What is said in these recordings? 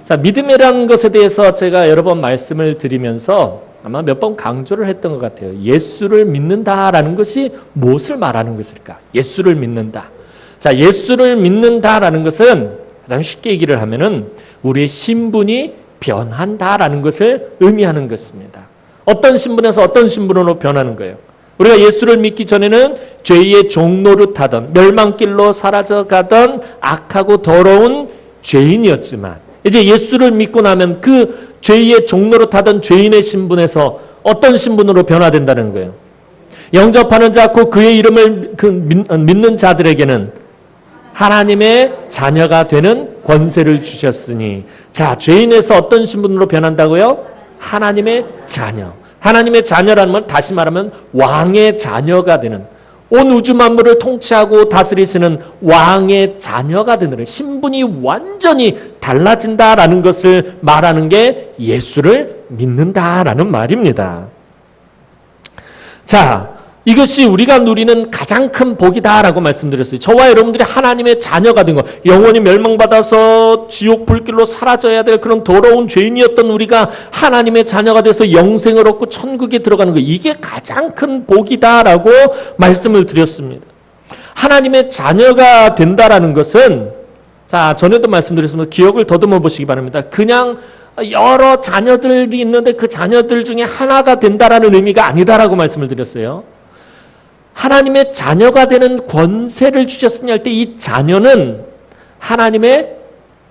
자, 믿음이라는 것에 대해서 제가 여러 번 말씀을 드리면서 아마 몇 번 강조를 했던 것 같아요. 예수를 믿는다라는 것이 무엇을 말하는 것일까? 예수를 믿는다. 자, 예수를 믿는다라는 것은 가장 쉽게 얘기를 하면은 우리의 신분이 변한다라는 것을 의미하는 것입니다. 어떤 신분에서 어떤 신분으로 변하는 거예요? 우리가 예수를 믿기 전에는 죄의 종노릇하던 멸망길로 사라져가던 악하고 더러운 죄인이었지만 이제 예수를 믿고 나면 그 죄의 종노릇하던 죄인의 신분에서 어떤 신분으로 변화된다는 거예요. 영접하는 자 곧 그의 이름을 믿는 자들에게는 하나님의 자녀가 되는 권세를 주셨으니, 자, 죄인에서 어떤 신분으로 변한다고요? 하나님의 자녀. 하나님의 자녀라는 건 다시 말하면 왕의 자녀가 되는, 온 우주 만물을 통치하고 다스리시는 왕의 자녀가 되는 신분이 완전히 달라진다라는 것을 말하는 게 예수를 믿는다라는 말입니다. 자, 이것이 우리가 누리는 가장 큰 복이다라고 말씀드렸어요. 저와 여러분들이 하나님의 자녀가 된 것, 영원히 멸망받아서 지옥 불길로 사라져야 될 그런 더러운 죄인이었던 우리가 하나님의 자녀가 돼서 영생을 얻고 천국에 들어가는 것, 이게 가장 큰 복이다라고 말씀을 드렸습니다. 하나님의 자녀가 된다라는 것은, 자, 전에도 말씀드렸습니다. 기억을 더듬어 보시기 바랍니다. 그냥 여러 자녀들이 있는데 그 자녀들 중에 하나가 된다라는 의미가 아니다라고 말씀을 드렸어요. 하나님의 자녀가 되는 권세를 주셨으니 할 때 이 자녀는 하나님의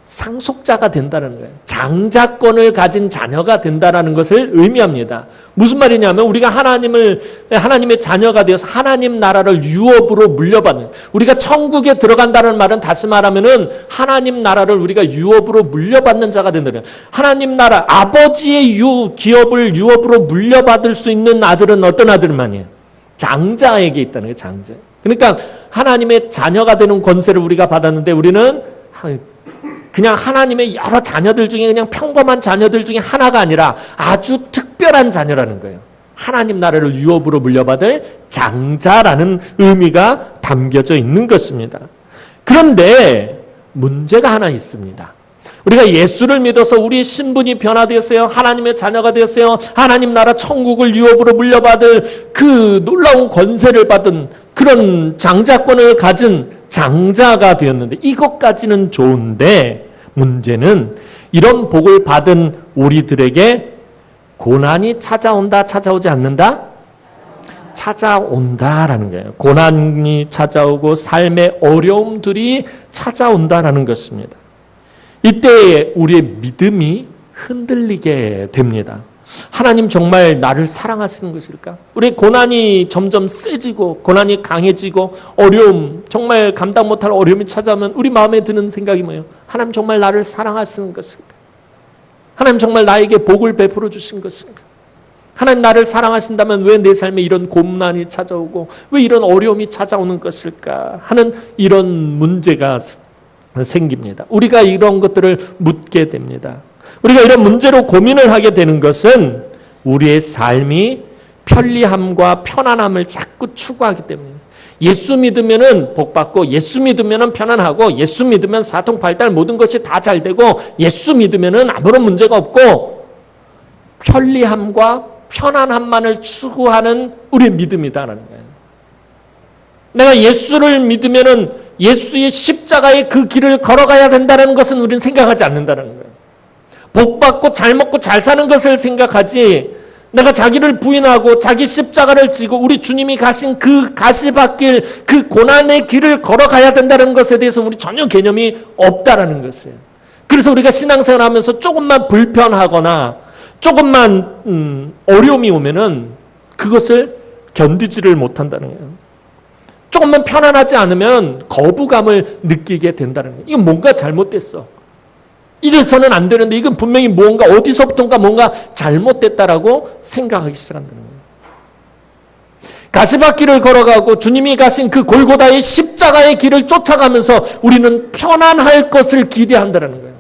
상속자가 된다는 거예요. 장자권을 가진 자녀가 된다는 것을 의미합니다. 무슨 말이냐면 우리가 하나님의 자녀가 되어서 하나님 나라를 유업으로 물려받는, 우리가 천국에 들어간다는 말은 다시 말하면은 하나님 나라를 우리가 유업으로 물려받는 자가 된다는 거예요. 하나님 나라, 아버지의 기업을 유업으로 물려받을 수 있는 아들은 어떤 아들만이에요? 장자에게 있다는 거예요. 장자. 그러니까 하나님의 자녀가 되는 권세를 우리가 받았는데 우리는 그냥 하나님의 여러 자녀들 중에 그냥 평범한 자녀들 중에 하나가 아니라 아주 특별한 자녀라는 거예요. 하나님 나라를 유업으로 물려받을 장자라는 의미가 담겨져 있는 것입니다. 그런데 문제가 하나 있습니다. 우리가 예수를 믿어서 우리의 신분이 변화되었어요. 하나님의 자녀가 되었어요. 하나님 나라 천국을 유업으로 물려받을 그 놀라운 권세를 받은 그런 장자권을 가진 장자가 되었는데, 이것까지는 좋은데 문제는 이런 복을 받은 우리들에게 고난이 찾아온다, 찾아오지 않는다? 찾아온다라는 거예요. 고난이 찾아오고 삶의 어려움들이 찾아온다라는 것입니다. 이때 우리의 믿음이 흔들리게 됩니다. 하나님 정말 나를 사랑하시는 것일까? 우리의 고난이 점점 세지고 고난이 강해지고 어려움, 정말 감당 못할 어려움이 찾아오면 우리 마음에 드는 생각이 뭐예요? 하나님 정말 나를 사랑하시는 것일까? 하나님 정말 나에게 복을 베풀어 주신 것인가? 하나님 나를 사랑하신다면 왜 내 삶에 이런 고난이 찾아오고 왜 이런 어려움이 찾아오는 것일까? 하는 이런 문제가 생깁니다. 우리가 이런 것들을 묻게 됩니다. 우리가 이런 문제로 고민을 하게 되는 것은 우리의 삶이 편리함과 편안함을 자꾸 추구하기 때문입니다. 예수 믿으면은 복 받고, 예수 믿으면은 편안하고, 예수 믿으면 사통팔달 모든 것이 다 잘 되고, 예수 믿으면은 아무런 문제가 없고, 편리함과 편안함만을 추구하는 우리의 믿음이다라는 거예요. 내가 예수를 믿으면은 예수의 십자가의 그 길을 걸어가야 된다는 것은 우리는 생각하지 않는다는 거예요. 복 받고 잘 먹고 잘 사는 것을 생각하지, 내가 자기를 부인하고 자기 십자가를 지고 우리 주님이 가신 그 가시밭길, 그 고난의 길을 걸어가야 된다는 것에 대해서 우리 전혀 개념이 없다라는 것이에요. 그래서 우리가 신앙생활하면서 조금만 불편하거나 조금만 어려움이 오면은 그것을 견디지를 못한다는 거예요. 조금만 편안하지 않으면 거부감을 느끼게 된다는 거예요. 이건 뭔가 잘못됐어. 이래서는 안 되는데 이건 분명히 뭔가 어디서부터인가 뭔가 잘못됐다라고 생각하기 시작한다는 거예요. 가시밭길을 걸어가고 주님이 가신 그 골고다의 십자가의 길을 쫓아가면서 우리는 편안할 것을 기대한다는 거예요.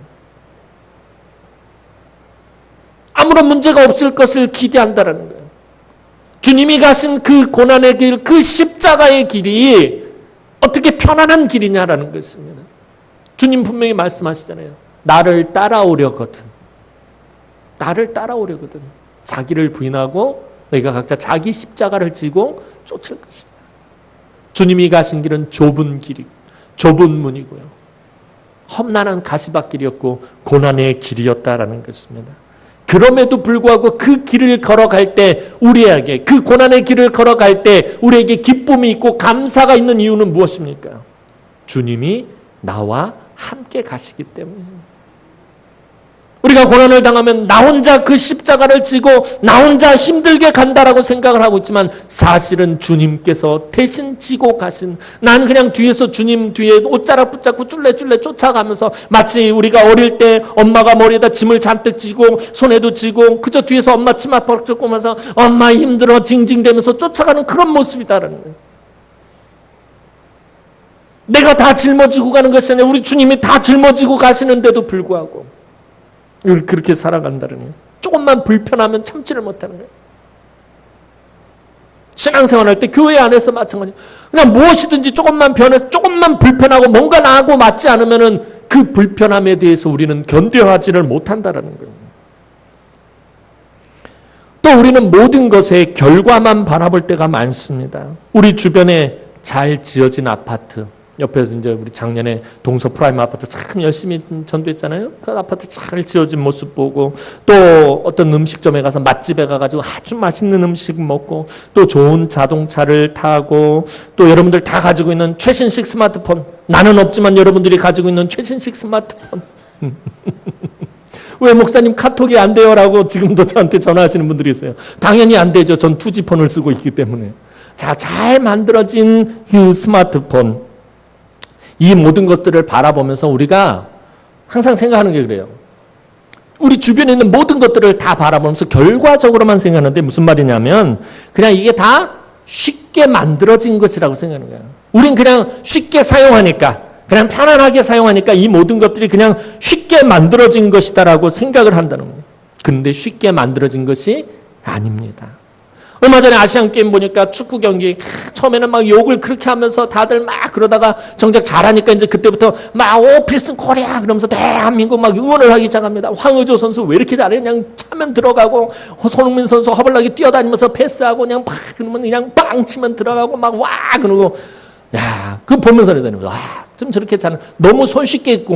아무런 문제가 없을 것을 기대한다는 거예요. 주님이 가신 그 고난의 길, 그 십자가의 길이 어떻게 편안한 길이냐라는 것입니다. 주님 분명히 말씀하시잖아요. 나를 따라오려거든. 나를 따라오려거든. 자기를 부인하고 너희가 각자 자기 십자가를 지고 쫓을 것이다. 주님이 가신 길은 좁은 길이고 좁은 문이고요. 험난한 가시밭길이었고 고난의 길이었다라는 것입니다. 그럼에도 불구하고 그 길을 걸어갈 때 우리에게 그 고난의 길을 걸어갈 때 우리에게 기쁨이 있고 감사가 있는 이유는 무엇입니까? 주님이 나와 함께 가시기 때문입니다. 우리가 고난을 당하면 나 혼자 그 십자가를 지고 나 혼자 힘들게 간다라고 생각을 하고 있지만 사실은 주님께서 대신 지고 가신, 난 그냥 뒤에서 주님 뒤에 옷자락 붙잡고 쫄래쫄래 쫓아가면서 마치 우리가 어릴 때 엄마가 머리에다 짐을 잔뜩 지고 손에도 지고 그저 뒤에서 엄마 치마 벅적 꼬면서 엄마 힘들어 징징대면서 쫓아가는 그런 모습이다라는 거예요. 내가 다 짊어지고 가는 것이 아니라 우리 주님이 다 짊어지고 가시는데도 불구하고 그렇게 살아간다는 거예요. 조금만 불편하면 참지를 못하는 거예요. 신앙생활할 때 교회 안에서 마찬가지예요. 그냥 무엇이든지 조금만 변해서 조금만 불편하고 뭔가 나하고 맞지 않으면은 그 불편함에 대해서 우리는 견뎌하지를 못한다는 거예요. 또 우리는 모든 것의 결과만 바라볼 때가 많습니다. 우리 주변에 잘 지어진 아파트, 옆에서 이제 우리 작년에 동서 프라임 아파트 참 열심히 전도했잖아요. 그 아파트 잘 지어진 모습 보고 또 어떤 음식점에 가서 맛집에 가가지고 아주 맛있는 음식 먹고 또 좋은 자동차를 타고 또 여러분들 다 가지고 있는 최신식 스마트폰, 나는 없지만 여러분들이 가지고 있는 최신식 스마트폰. 왜 목사님 카톡이 안 돼요라고 지금도 저한테 전화하시는 분들이 있어요. 당연히 안 되죠. 전 투지폰을 쓰고 있기 때문에. 자, 잘 만들어진 그 스마트폰, 이 모든 것들을 바라보면서 우리가 항상 생각하는 게 그래요. 우리 주변에 있는 모든 것들을 다 바라보면서 결과적으로만 생각하는데 무슨 말이냐면 그냥 이게 다 쉽게 만들어진 것이라고 생각하는 거예요. 우린 그냥 쉽게 사용하니까, 그냥 편안하게 사용하니까 이 모든 것들이 그냥 쉽게 만들어진 것이다라고 생각을 한다는 거예요. 근데 쉽게 만들어진 것이 아닙니다. 얼마 전에 아시안게임 보니까 축구 경기 처음에는 막 욕을 그렇게 하면서 다들 막 그러다가 정작 잘하니까 이제 그때부터 막 필승 코리아 그러면서 대한민국 막 응원을 하기 시작합니다. 황의조 선수 왜 이렇게 잘해? 그냥 차면 들어가고 손흥민 선수 허벌나게 뛰어다니면서 패스하고 그냥 팍 그러면 그냥 빵 치면 들어가고 막 와 그러고 야, 그거 보면서 그러잖아요. 와, 좀 저렇게 잘하는, 너무 손쉽게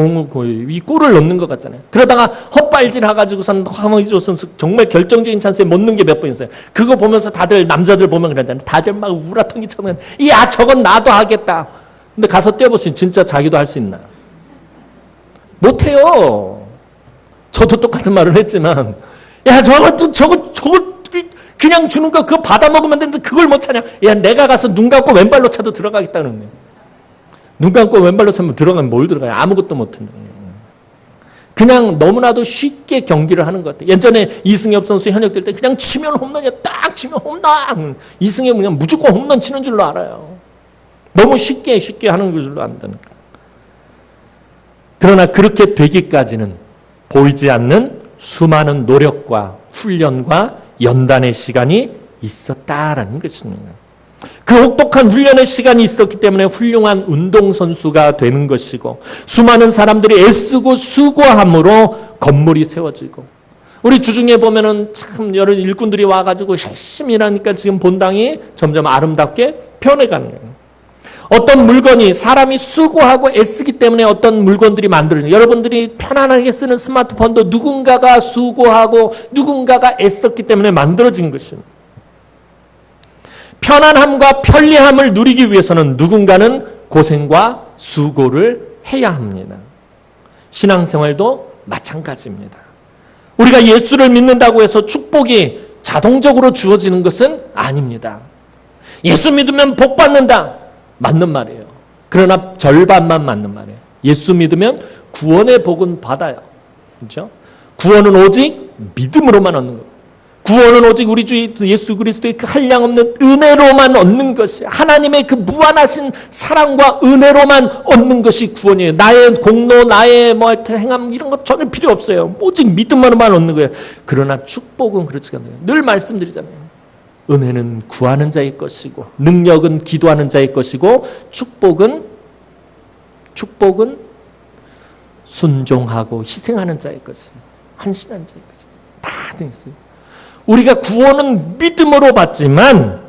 이 골을 넣는 것 같잖아요. 그러다가 헛발질 해가지고선 황의조 선수 정말 결정적인 찬스에 못 넣는 게 몇 번 있어요. 그거 보면서 다들 남자들 보면 그러잖아요. 다들 막 우라통이처럼 야, 저건 나도 하겠다. 근데 가서 뛰어보시면 진짜 자기도 할 수 있나? 못해요. 저도 똑같은 말을 했지만 야, 저거 그냥 주는 거 그거 받아 먹으면 되는데 그걸 못 차냐? 야, 내가 가서 눈 감고 왼발로 차도 들어가겠다는 거예요. 눈 감고 왼발로 차면 들어가면 뭘 들어가요? 아무것도 못 한다. 그냥 너무나도 쉽게 경기를 하는 것 같아요. 예전에 이승엽 선수 현역될 때 그냥 치면 홈런이야. 딱 치면 홈런. 이승엽 그냥 무조건 홈런 치는 줄로 알아요. 너무 쉽게 하는 줄로 안다니까. 그러나 그렇게 되기까지는 보이지 않는 수많은 노력과 훈련과 연단의 시간이 있었다라는 것입니다. 그 혹독한 훈련의 시간이 있었기 때문에 훌륭한 운동선수가 되는 것이고 수많은 사람들이 애쓰고 수고함으로 건물이 세워지고 우리 주중에 보면은 참 여러 일꾼들이 와가지고 열심히 일하니까 지금 본당이 점점 아름답게 변해가는 거예요. 어떤 물건이 사람이 수고하고 애쓰기 때문에 어떤 물건들이 만들어져요. 여러분들이 편안하게 쓰는 스마트폰도 누군가가 수고하고 누군가가 애썼기 때문에 만들어진 것입니다. 편안함과 편리함을 누리기 위해서는 누군가는 고생과 수고를 해야 합니다. 신앙생활도 마찬가지입니다. 우리가 예수를 믿는다고 해서 축복이 자동적으로 주어지는 것은 아닙니다. 예수 믿으면 복 받는다. 맞는 말이에요. 그러나 절반만 맞는 말이에요. 예수 믿으면 구원의 복은 받아요. 그렇죠? 구원은 오직 믿음으로만 얻는 거예요. 구원은 오직 우리 주 예수 그리스도의 그 한량없는 은혜로만 얻는 것이에요. 하나님의 그 무한하신 사랑과 은혜로만 얻는 것이 구원이에요. 나의 공로, 나의 행함 이런 것 전혀 필요 없어요. 오직 믿음으로만 얻는 거예요. 그러나 축복은 그렇지 않아요. 늘 말씀드리잖아요. 은혜는 구하는 자의 것이고 능력은 기도하는 자의 것이고 축복은 순종하고 희생하는 자의 것을, 헌신한 자의 것을 다 정했어요. 우리가 구원은 믿음으로 받지만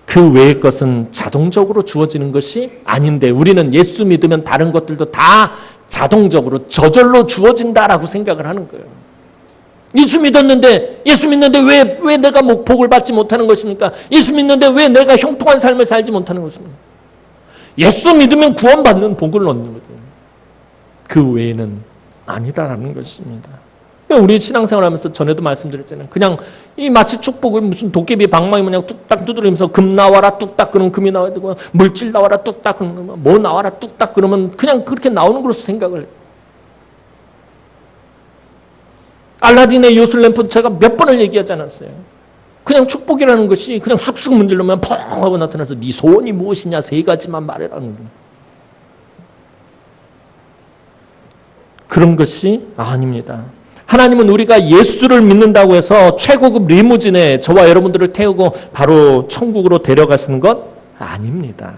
그 외의 것은 자동적으로 주어지는 것이 아닌데, 우리는 예수 믿으면 다른 것들도 다 자동적으로 저절로 주어진다라고 생각을 하는 거예요. 예수 믿는데 왜 내가 복을 받지 못하는 것입니까? 예수 믿는데 왜 내가 형통한 삶을 살지 못하는 것입니까? 예수 믿으면 구원받는 복을 얻는 거예요. 그 외에는 아니다라는 것입니다. 우리 신앙생활 하면서 전에도 말씀드렸잖아요. 그냥 이 마치 축복을 무슨 도깨비 방망이 모양 뚝딱 두드리면서 금 나와라 뚝딱 그러면 금이 나와야 되고, 물질 나와라 뚝딱 그러면 뭐 나와라 뚝딱 그러면 그냥 그렇게 나오는 것으로 생각을 해요. 알라딘의 요술램프 제가 몇 번을 얘기하지 않았어요. 그냥 축복이라는 것이 그냥 쑥쑥 문질러면 펑 하고 나타나서 네 소원이 무엇이냐 3가지만 말해라는 거예요. 그런 것이 아닙니다. 하나님은 우리가 예수를 믿는다고 해서 최고급 리무진에 저와 여러분들을 태우고 바로 천국으로 데려가시는 것 아닙니다.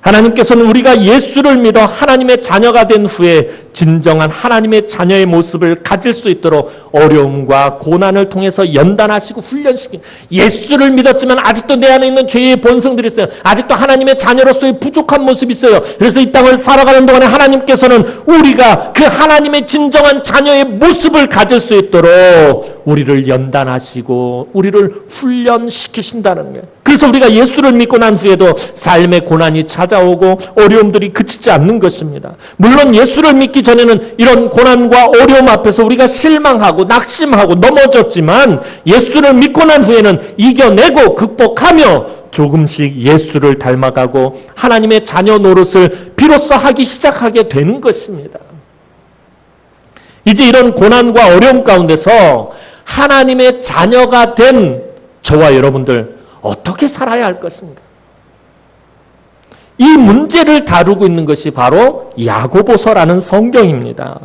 하나님께서는 우리가 예수를 믿어 하나님의 자녀가 된 후에 진정한 하나님의 자녀의 모습을 가질 수 있도록 어려움과 고난을 통해서 연단하시고 훈련시킨, 예수를 믿었지만 아직도 내 안에 있는 죄의 본성들이 있어요. 아직도 하나님의 자녀로서의 부족한 모습이 있어요. 그래서 이 땅을 살아가는 동안에 하나님께서는 우리가 그 하나님의 진정한 자녀의 모습을 가질 수 있도록 우리를 연단하시고 우리를 훈련시키신다는 거예요. 그래서 우리가 예수를 믿고 난 후에도 삶의 고난이 찾아오고 어려움들이 그치지 않는 것입니다. 물론 예수를 믿기 전에는 이런 고난과 어려움 앞에서 우리가 실망하고 낙심하고 넘어졌지만, 예수를 믿고 난 후에는 이겨내고 극복하며 조금씩 예수를 닮아가고 하나님의 자녀 노릇을 비로소 하기 시작하게 되는 것입니다. 이제 이런 고난과 어려움 가운데서 하나님의 자녀가 된 저와 여러분들 어떻게 살아야 할 것인가? 이 문제를 다루고 있는 것이 바로 야고보서라는 성경입니다.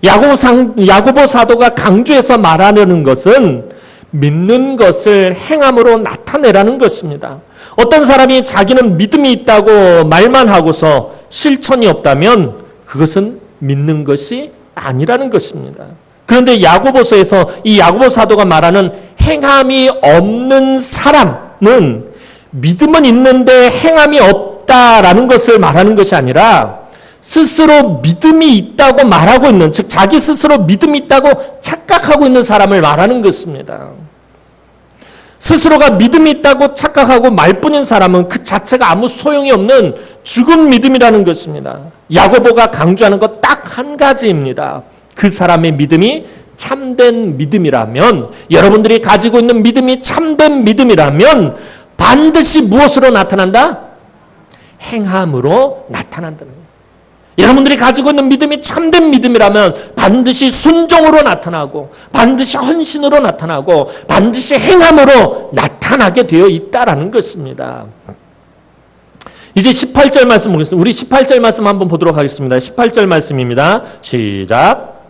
야고보 사도가 강조해서 말하려는 것은 믿는 것을 행함으로 나타내라는 것입니다. 어떤 사람이 자기는 믿음이 있다고 말만 하고서 실천이 없다면 그것은 믿는 것이 아니라는 것입니다. 그런데 야고보서에서 이 야고보 사도가 말하는 행함이 없는 사람은 믿음은 있는데 행함이 없다라는 것을 말하는 것이 아니라 스스로 믿음이 있다고 말하고 있는, 즉 자기 스스로 믿음이 있다고 착각하고 있는 사람을 말하는 것입니다. 스스로가 믿음이 있다고 착각하고 말뿐인 사람은 그 자체가 아무 소용이 없는 죽은 믿음이라는 것입니다. 야고보가 강조하는 것 딱 한 가지입니다. 그 사람의 믿음이 참된 믿음이라면, 여러분들이 가지고 있는 믿음이 참된 믿음이라면 반드시 무엇으로 나타난다? 행함으로 나타난다는 거예요. 여러분들이 가지고 있는 믿음이 참된 믿음이라면 반드시 순종으로 나타나고 반드시 헌신으로 나타나고 반드시 행함으로 나타나게 되어 있다라는 것입니다. 이제 18절 말씀 보겠습니다. 우리 18절 말씀 한번 보도록 하겠습니다. 18절 말씀입니다. 시작.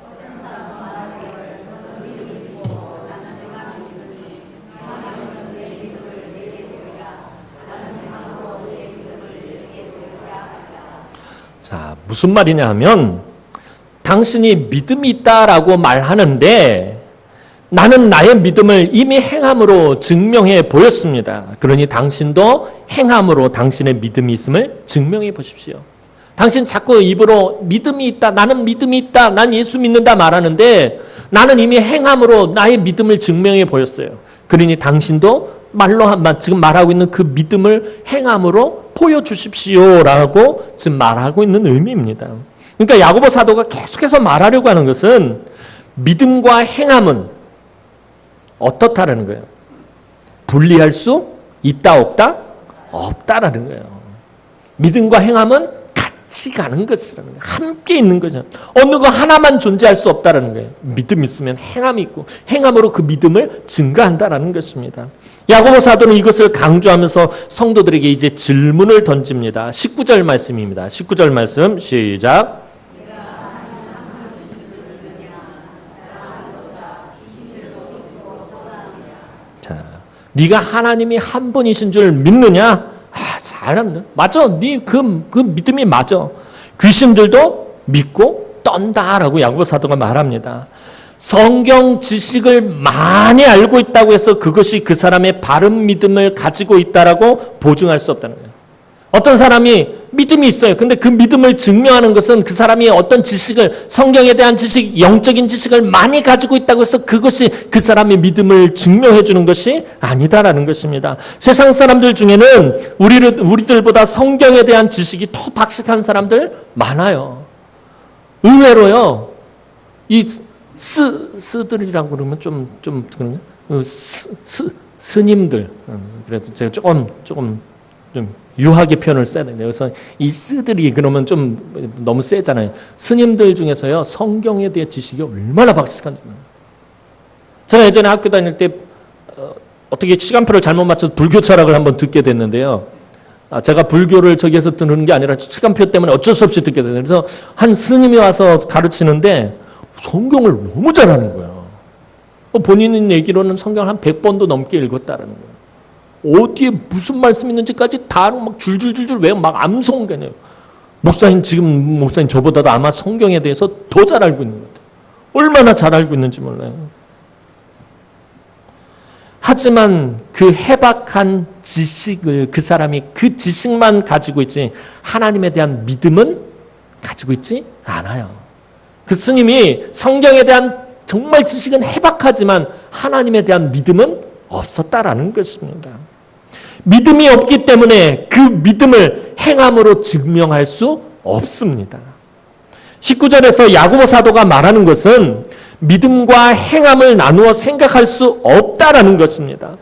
자, 무슨 말이냐 하면 당신이 믿음이 있다라고 말하는데 나는 나의 믿음을 이미 행함으로 증명해 보였습니다. 그러니 당신도 행함으로 당신의 믿음이 있음을 증명해 보십시오. 당신 자꾸 입으로 믿음이 있다, 나는 믿음이 있다, 난 예수 믿는다 말하는데 나는 이미 행함으로 나의 믿음을 증명해 보였어요. 그러니 당신도 말로 지금 말하고 있는 그 믿음을 행함으로 보여주십시오라고 지금 말하고 있는 의미입니다. 그러니까 야고보 사도가 계속해서 말하려고 하는 것은 믿음과 행함은 어떻다라는 거예요. 분리할 수 있다 없다? 없다라는 거예요. 믿음과 행함은 같이 가는 것이라는 거예요. 함께 있는 거죠. 어느 거 하나만 존재할 수 없다라는 거예요. 믿음 있으면 행함이 있고 행함으로 그 믿음을 증가한다라는 것입니다. 야고보 사도는 이것을 강조하면서 성도들에게 이제 질문을 던집니다. 19절 말씀입니다. 19절 말씀 시작. 자, 네가 하나님이 한 분이신 줄 믿느냐? 잘합니다. 맞아. 네 그 믿음이 맞아. 귀신들도 믿고 떤다라고 야고보 사도가 말합니다. 성경 지식을 많이 알고 있다고 해서 그것이 그 사람의 바른 믿음을 가지고 있다라고 보증할 수 없다는 거예요. 어떤 사람이 믿음이 있어요. 근데 그 믿음을 증명하는 것은 그 사람이 어떤 지식을, 성경에 대한 지식, 영적인 지식을 많이 가지고 있다고 해서 그것이 그 사람의 믿음을 증명해 주는 것이 아니다라는 것입니다. 세상 사람들 중에는 우리들보다 성경에 대한 지식이 더 박식한 사람들 많아요. 의외로요, 이 스들이라고 그러면 좀 그러냐? 스님들. 그래서 제가 조금 좀 유하게 표현을 써야 돼요. 그래서 이 스들이 그러면 좀 너무 세잖아요. 스님들 중에서요, 성경에 대한 지식이 얼마나 박식한지. 제가 예전에 학교 다닐 때 어떻게 시간표를 잘못 맞춰서 불교 철학을 한번 듣게 됐는데요. 제가 불교를 저기에서 듣는 게 아니라 시간표 때문에 어쩔 수 없이 듣게 됐어요. 그래서 한 스님이 와서 가르치는데 성경을 너무 잘하는 거예요. 본인 얘기로는 성경을 한 100번도 넘게 읽었다라는 거예요. 어디에 무슨 말씀 있는지까지 다 막 줄줄줄줄 외워 막 암송되네요. 지금 목사님 저보다도 아마 성경에 대해서 더 잘 알고 있는 것 같아요. 얼마나 잘 알고 있는지 몰라요. 하지만 그 해박한 지식을 그 사람이 그 지식만 가지고 있지 하나님에 대한 믿음은 가지고 있지 않아요. 그 스님이 성경에 대한 정말 지식은 해박하지만 하나님에 대한 믿음은 없었다라는 것입니다. 믿음이 없기 때문에 그 믿음을 행함으로 증명할 수 없습니다. 19절에서 야고보 사도가 말하는 것은 믿음과 행함을 나누어 생각할 수 없다라는 것입니다.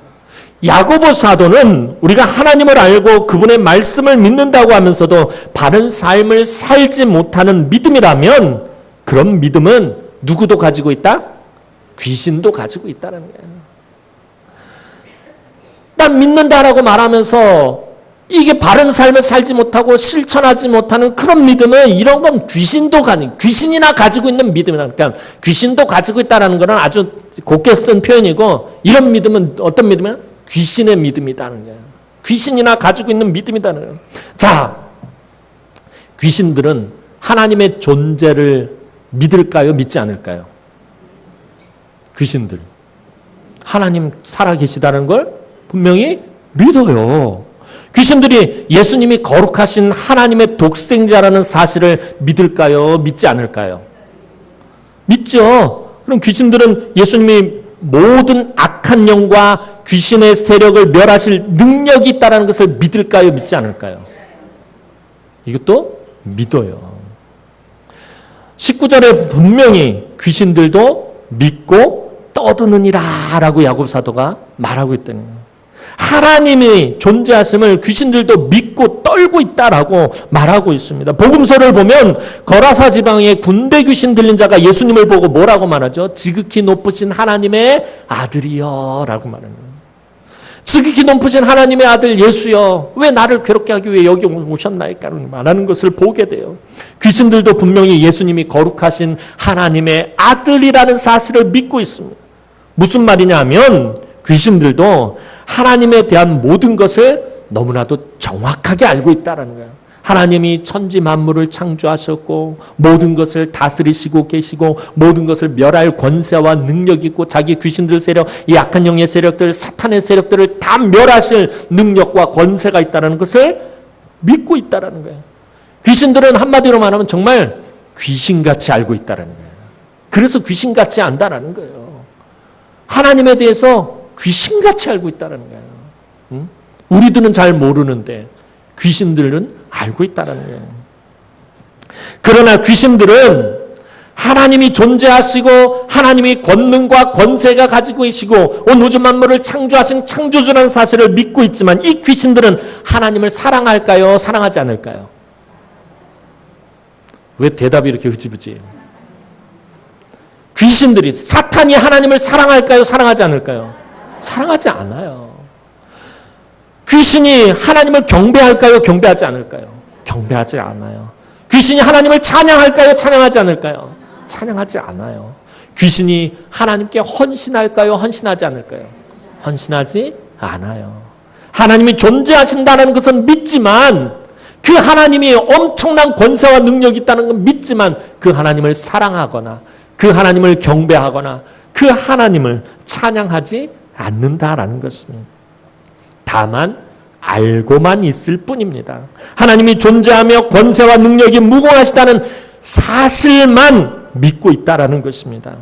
야고보 사도는 우리가 하나님을 알고 그분의 말씀을 믿는다고 하면서도 바른 삶을 살지 못하는 믿음이라면 그런 믿음은 누구도 가지고 있다? 귀신도 가지고 있다는 거예요. 난 믿는다라고 말하면서 이게 바른 삶을 살지 못하고 실천하지 못하는 그런 믿음은 이런 건 귀신이나 가지고 있는 믿음이다. 그러니까 귀신도 가지고 있다는 것은 아주 곱게 쓴 표현이고 이런 믿음은 어떤 믿음이야? 귀신의 믿음이라는 거예요. 귀신이나 가지고 있는 믿음이라는 거예요. 자, 귀신들은 하나님의 존재를 믿을까요? 믿지 않을까요? 귀신들. 하나님 살아계시다는 걸 분명히 믿어요. 귀신들이 예수님이 거룩하신 하나님의 독생자라는 사실을 믿을까요? 믿지 않을까요? 믿죠. 그럼 귀신들은 예수님이 모든 악한 영과 귀신의 세력을 멸하실 능력이 있다는 것을 믿을까요? 믿지 않을까요? 이것도 믿어요. 19절에 분명히 귀신들도 믿고 떠드느니라 라고 야고보 사도가 말하고 있다는 거예요. 하나님이 존재하심을 귀신들도 믿고 떨고 있다라고 말하고 있습니다. 복음서를 보면 거라사 지방의 군대 귀신 들린 자가 예수님을 보고 뭐라고 말하죠? 지극히 높으신 하나님의 아들이여 라고 말하는 거예요. 지극히 높으신 하나님의 아들 예수여, 왜 나를 괴롭게 하기 위해 여기 오셨나이까 말하는 것을 보게 돼요. 귀신들도 분명히 예수님이 거룩하신 하나님의 아들이라는 사실을 믿고 있습니다. 무슨 말이냐 하면 귀신들도 하나님에 대한 모든 것을 너무나도 정확하게 알고 있다는 거예요. 하나님이 천지 만물을 창조하셨고 모든 것을 다스리시고 계시고 모든 것을 멸할 권세와 능력이 있고 자기 귀신들 세력, 이 악한 영의 세력들, 사탄의 세력들을 다 멸하실 능력과 권세가 있다는 것을 믿고 있다는 거예요. 귀신들은 한마디로 말하면 정말 귀신같이 알고 있다는 거예요. 그래서 귀신같이 안다라는 거예요. 하나님에 대해서 귀신같이 알고 있다는 거예요. 우리들은 잘 모르는데 귀신들은 알고 있다는 거예요. 그러나 귀신들은 하나님이 존재하시고 하나님이 권능과 권세가 가지고 계시고 온 우주 만물을 창조하신 창조주라는 사실을 믿고 있지만 이 귀신들은 하나님을 사랑할까요? 사랑하지 않을까요? 왜 대답이 이렇게 흐지부지해요? 귀신들이, 사탄이 하나님을 사랑할까요? 사랑하지 않을까요? 사랑하지 않아요. 귀신이 하나님을 경배할까요? 경배하지 않을까요? 경배하지 않아요. 귀신이 하나님을 찬양할까요? 찬양하지 않을까요? 찬양하지 않아요. 귀신이 하나님께 헌신할까요? 헌신하지 않을까요? 헌신하지 않아요. 하나님이 존재하신다는 것은 믿지만 그 하나님이 엄청난 권세와 능력이 있다는 건 믿지만 그 하나님을 사랑하거나 그 하나님을 경배하거나 그 하나님을 찬양하지 않는다라는 것입니다. 다만 알고만 있을 뿐입니다. 하나님이 존재하며 권세와 능력이 무궁하시다는 사실만 믿고 있다라는 것입니다.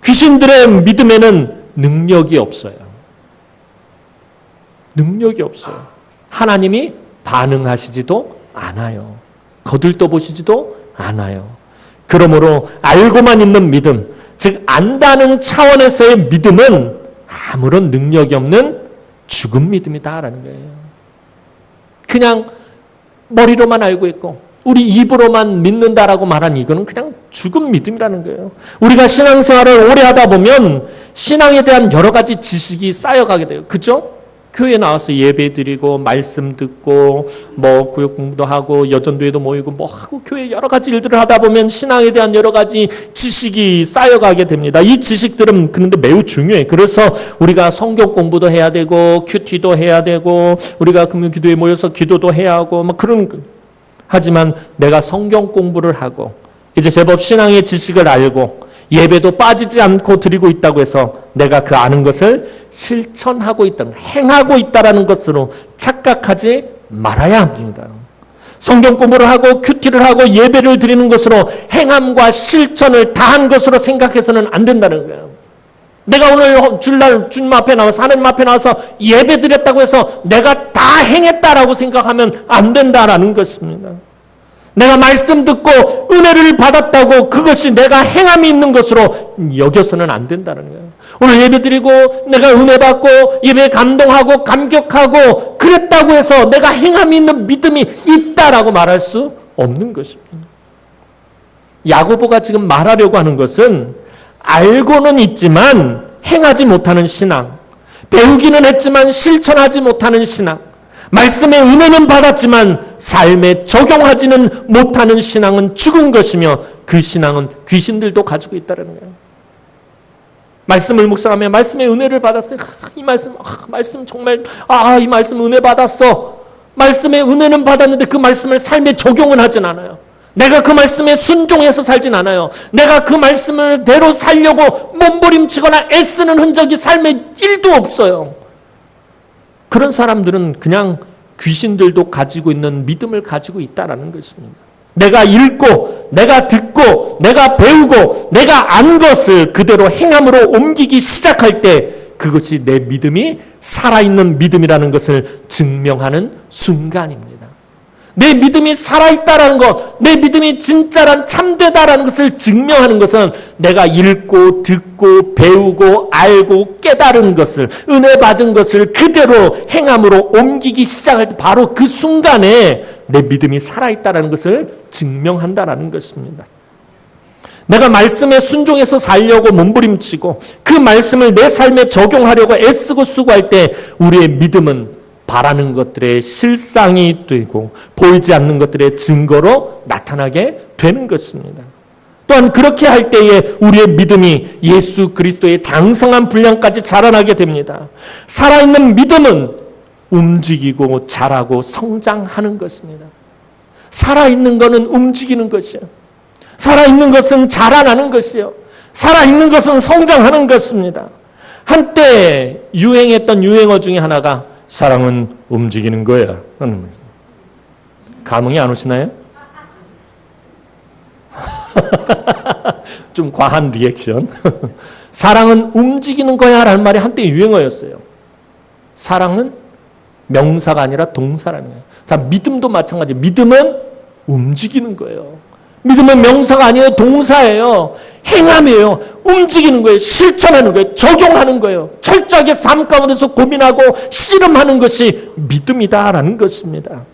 귀신들의 믿음에는 능력이 없어요. 능력이 없어요. 하나님이 반응하시지도 않아요. 거들떠 보시지도 않아요. 그러므로 알고만 있는 믿음, 즉 안다는 차원에서의 믿음은 아무런 능력이 없는 죽은 믿음이다라는 거예요. 그냥 머리로만 알고 있고 우리 입으로만 믿는다라고 말한 이거는 그냥 죽은 믿음이라는 거예요. 우리가 신앙생활을 오래 하다 보면 신앙에 대한 여러 가지 지식이 쌓여가게 돼요. 그죠? 교회에 나와서 예배 드리고 말씀 듣고 뭐 구역 공부도 하고 여전도에도 모이고 뭐 하고 교회 여러 가지 일들을 하다 보면 신앙에 대한 여러 가지 지식이 쌓여가게 됩니다. 이 지식들은 그런데 매우 중요해. 그래서 우리가 성경 공부도 해야 되고 큐티도 해야 되고 우리가 금요 기도에 모여서 기도도 해야 하고 막 그런 거. 하지만 내가 성경 공부를 하고 이제 제법 신앙의 지식을 알고 예배도 빠지지 않고 드리고 있다고 해서 내가 그 아는 것을 실천하고 있다, 행하고 있다라는 것으로 착각하지 말아야 합니다. 성경 공부를 하고 큐티를 하고 예배를 드리는 것으로 행함과 실천을 다한 것으로 생각해서는 안 된다는 거예요. 내가 오늘 주일날 주님 앞에 나와서 하나님 앞에 나와서 예배 드렸다고 해서 내가 다 행했다라고 생각하면 안 된다라는 것입니다. 내가 말씀 듣고 은혜를 받았다고 그것이 내가 행함이 있는 것으로 여겨서는 안 된다는 거예요. 오늘 예배 드리고 내가 은혜 받고 예배에 감동하고 감격하고 그랬다고 해서 내가 행함이 있는 믿음이 있다라고 말할 수 없는 것입니다. 야고보가 지금 말하려고 하는 것은 알고는 있지만 행하지 못하는 신앙, 배우기는 했지만 실천하지 못하는 신앙, 말씀의 은혜는 받았지만 삶에 적용하지는 못하는 신앙은 죽은 것이며 그 신앙은 귀신들도 가지고 있다는 거예요. 말씀을 묵상하며 말씀의 은혜를 받았어요. 이 말씀 정말 이 말씀 은혜 받았어. 말씀의 은혜는 받았는데 그 말씀을 삶에 적용은 하진 않아요. 내가 그 말씀에 순종해서 살진 않아요. 내가 그 말씀을 대로 살려고 몸부림치거나 애쓰는 흔적이 삶에 1도 없어요. 그런 사람들은 그냥 귀신들도 가지고 있는 믿음을 가지고 있다는 것입니다. 내가 읽고 내가 듣고 내가 배우고 내가 안 것을 그대로 행함으로 옮기기 시작할 때 그것이 내 믿음이 살아있는 믿음이라는 것을 증명하는 순간입니다. 내 믿음이 살아있다라는 것, 내 믿음이 진짜란 참되다라는 것을 증명하는 것은 내가 읽고 듣고 배우고 알고 깨달은 것을, 은혜 받은 것을 그대로 행함으로 옮기기 시작할 때 바로 그 순간에 내 믿음이 살아있다라는 것을 증명한다라는 것입니다. 내가 말씀에 순종해서 살려고 몸부림치고 그 말씀을 내 삶에 적용하려고 애쓰고 수고할 때 우리의 믿음은 바라는 것들의 실상이 되고 보이지 않는 것들의 증거로 나타나게 되는 것입니다. 또한 그렇게 할 때에 우리의 믿음이 예수 그리스도의 장성한 분량까지 자라나게 됩니다. 살아있는 믿음은 움직이고 자라고 성장하는 것입니다. 살아있는 것은 움직이는 것이요. 살아있는 것은 자라나는 것이요. 살아있는 것은 성장하는 것입니다. 한때 유행했던 유행어 중에 하나가 사랑은 움직이는 거야. 감흥이 안 오시나요? 좀 과한 리액션. 사랑은 움직이는 거야 라는 말이 한때 유행어였어요. 사랑은 명사가 아니라 동사라는 거예요. 자, 믿음도 마찬가지. 믿음은 움직이는 거예요. 믿음은 명사가 아니에요. 동사예요. 행함이에요. 움직이는 거예요. 실천하는 거예요. 적용하는 거예요. 철저하게 삶 가운데서 고민하고 씨름하는 것이 믿음이다라는 것입니다.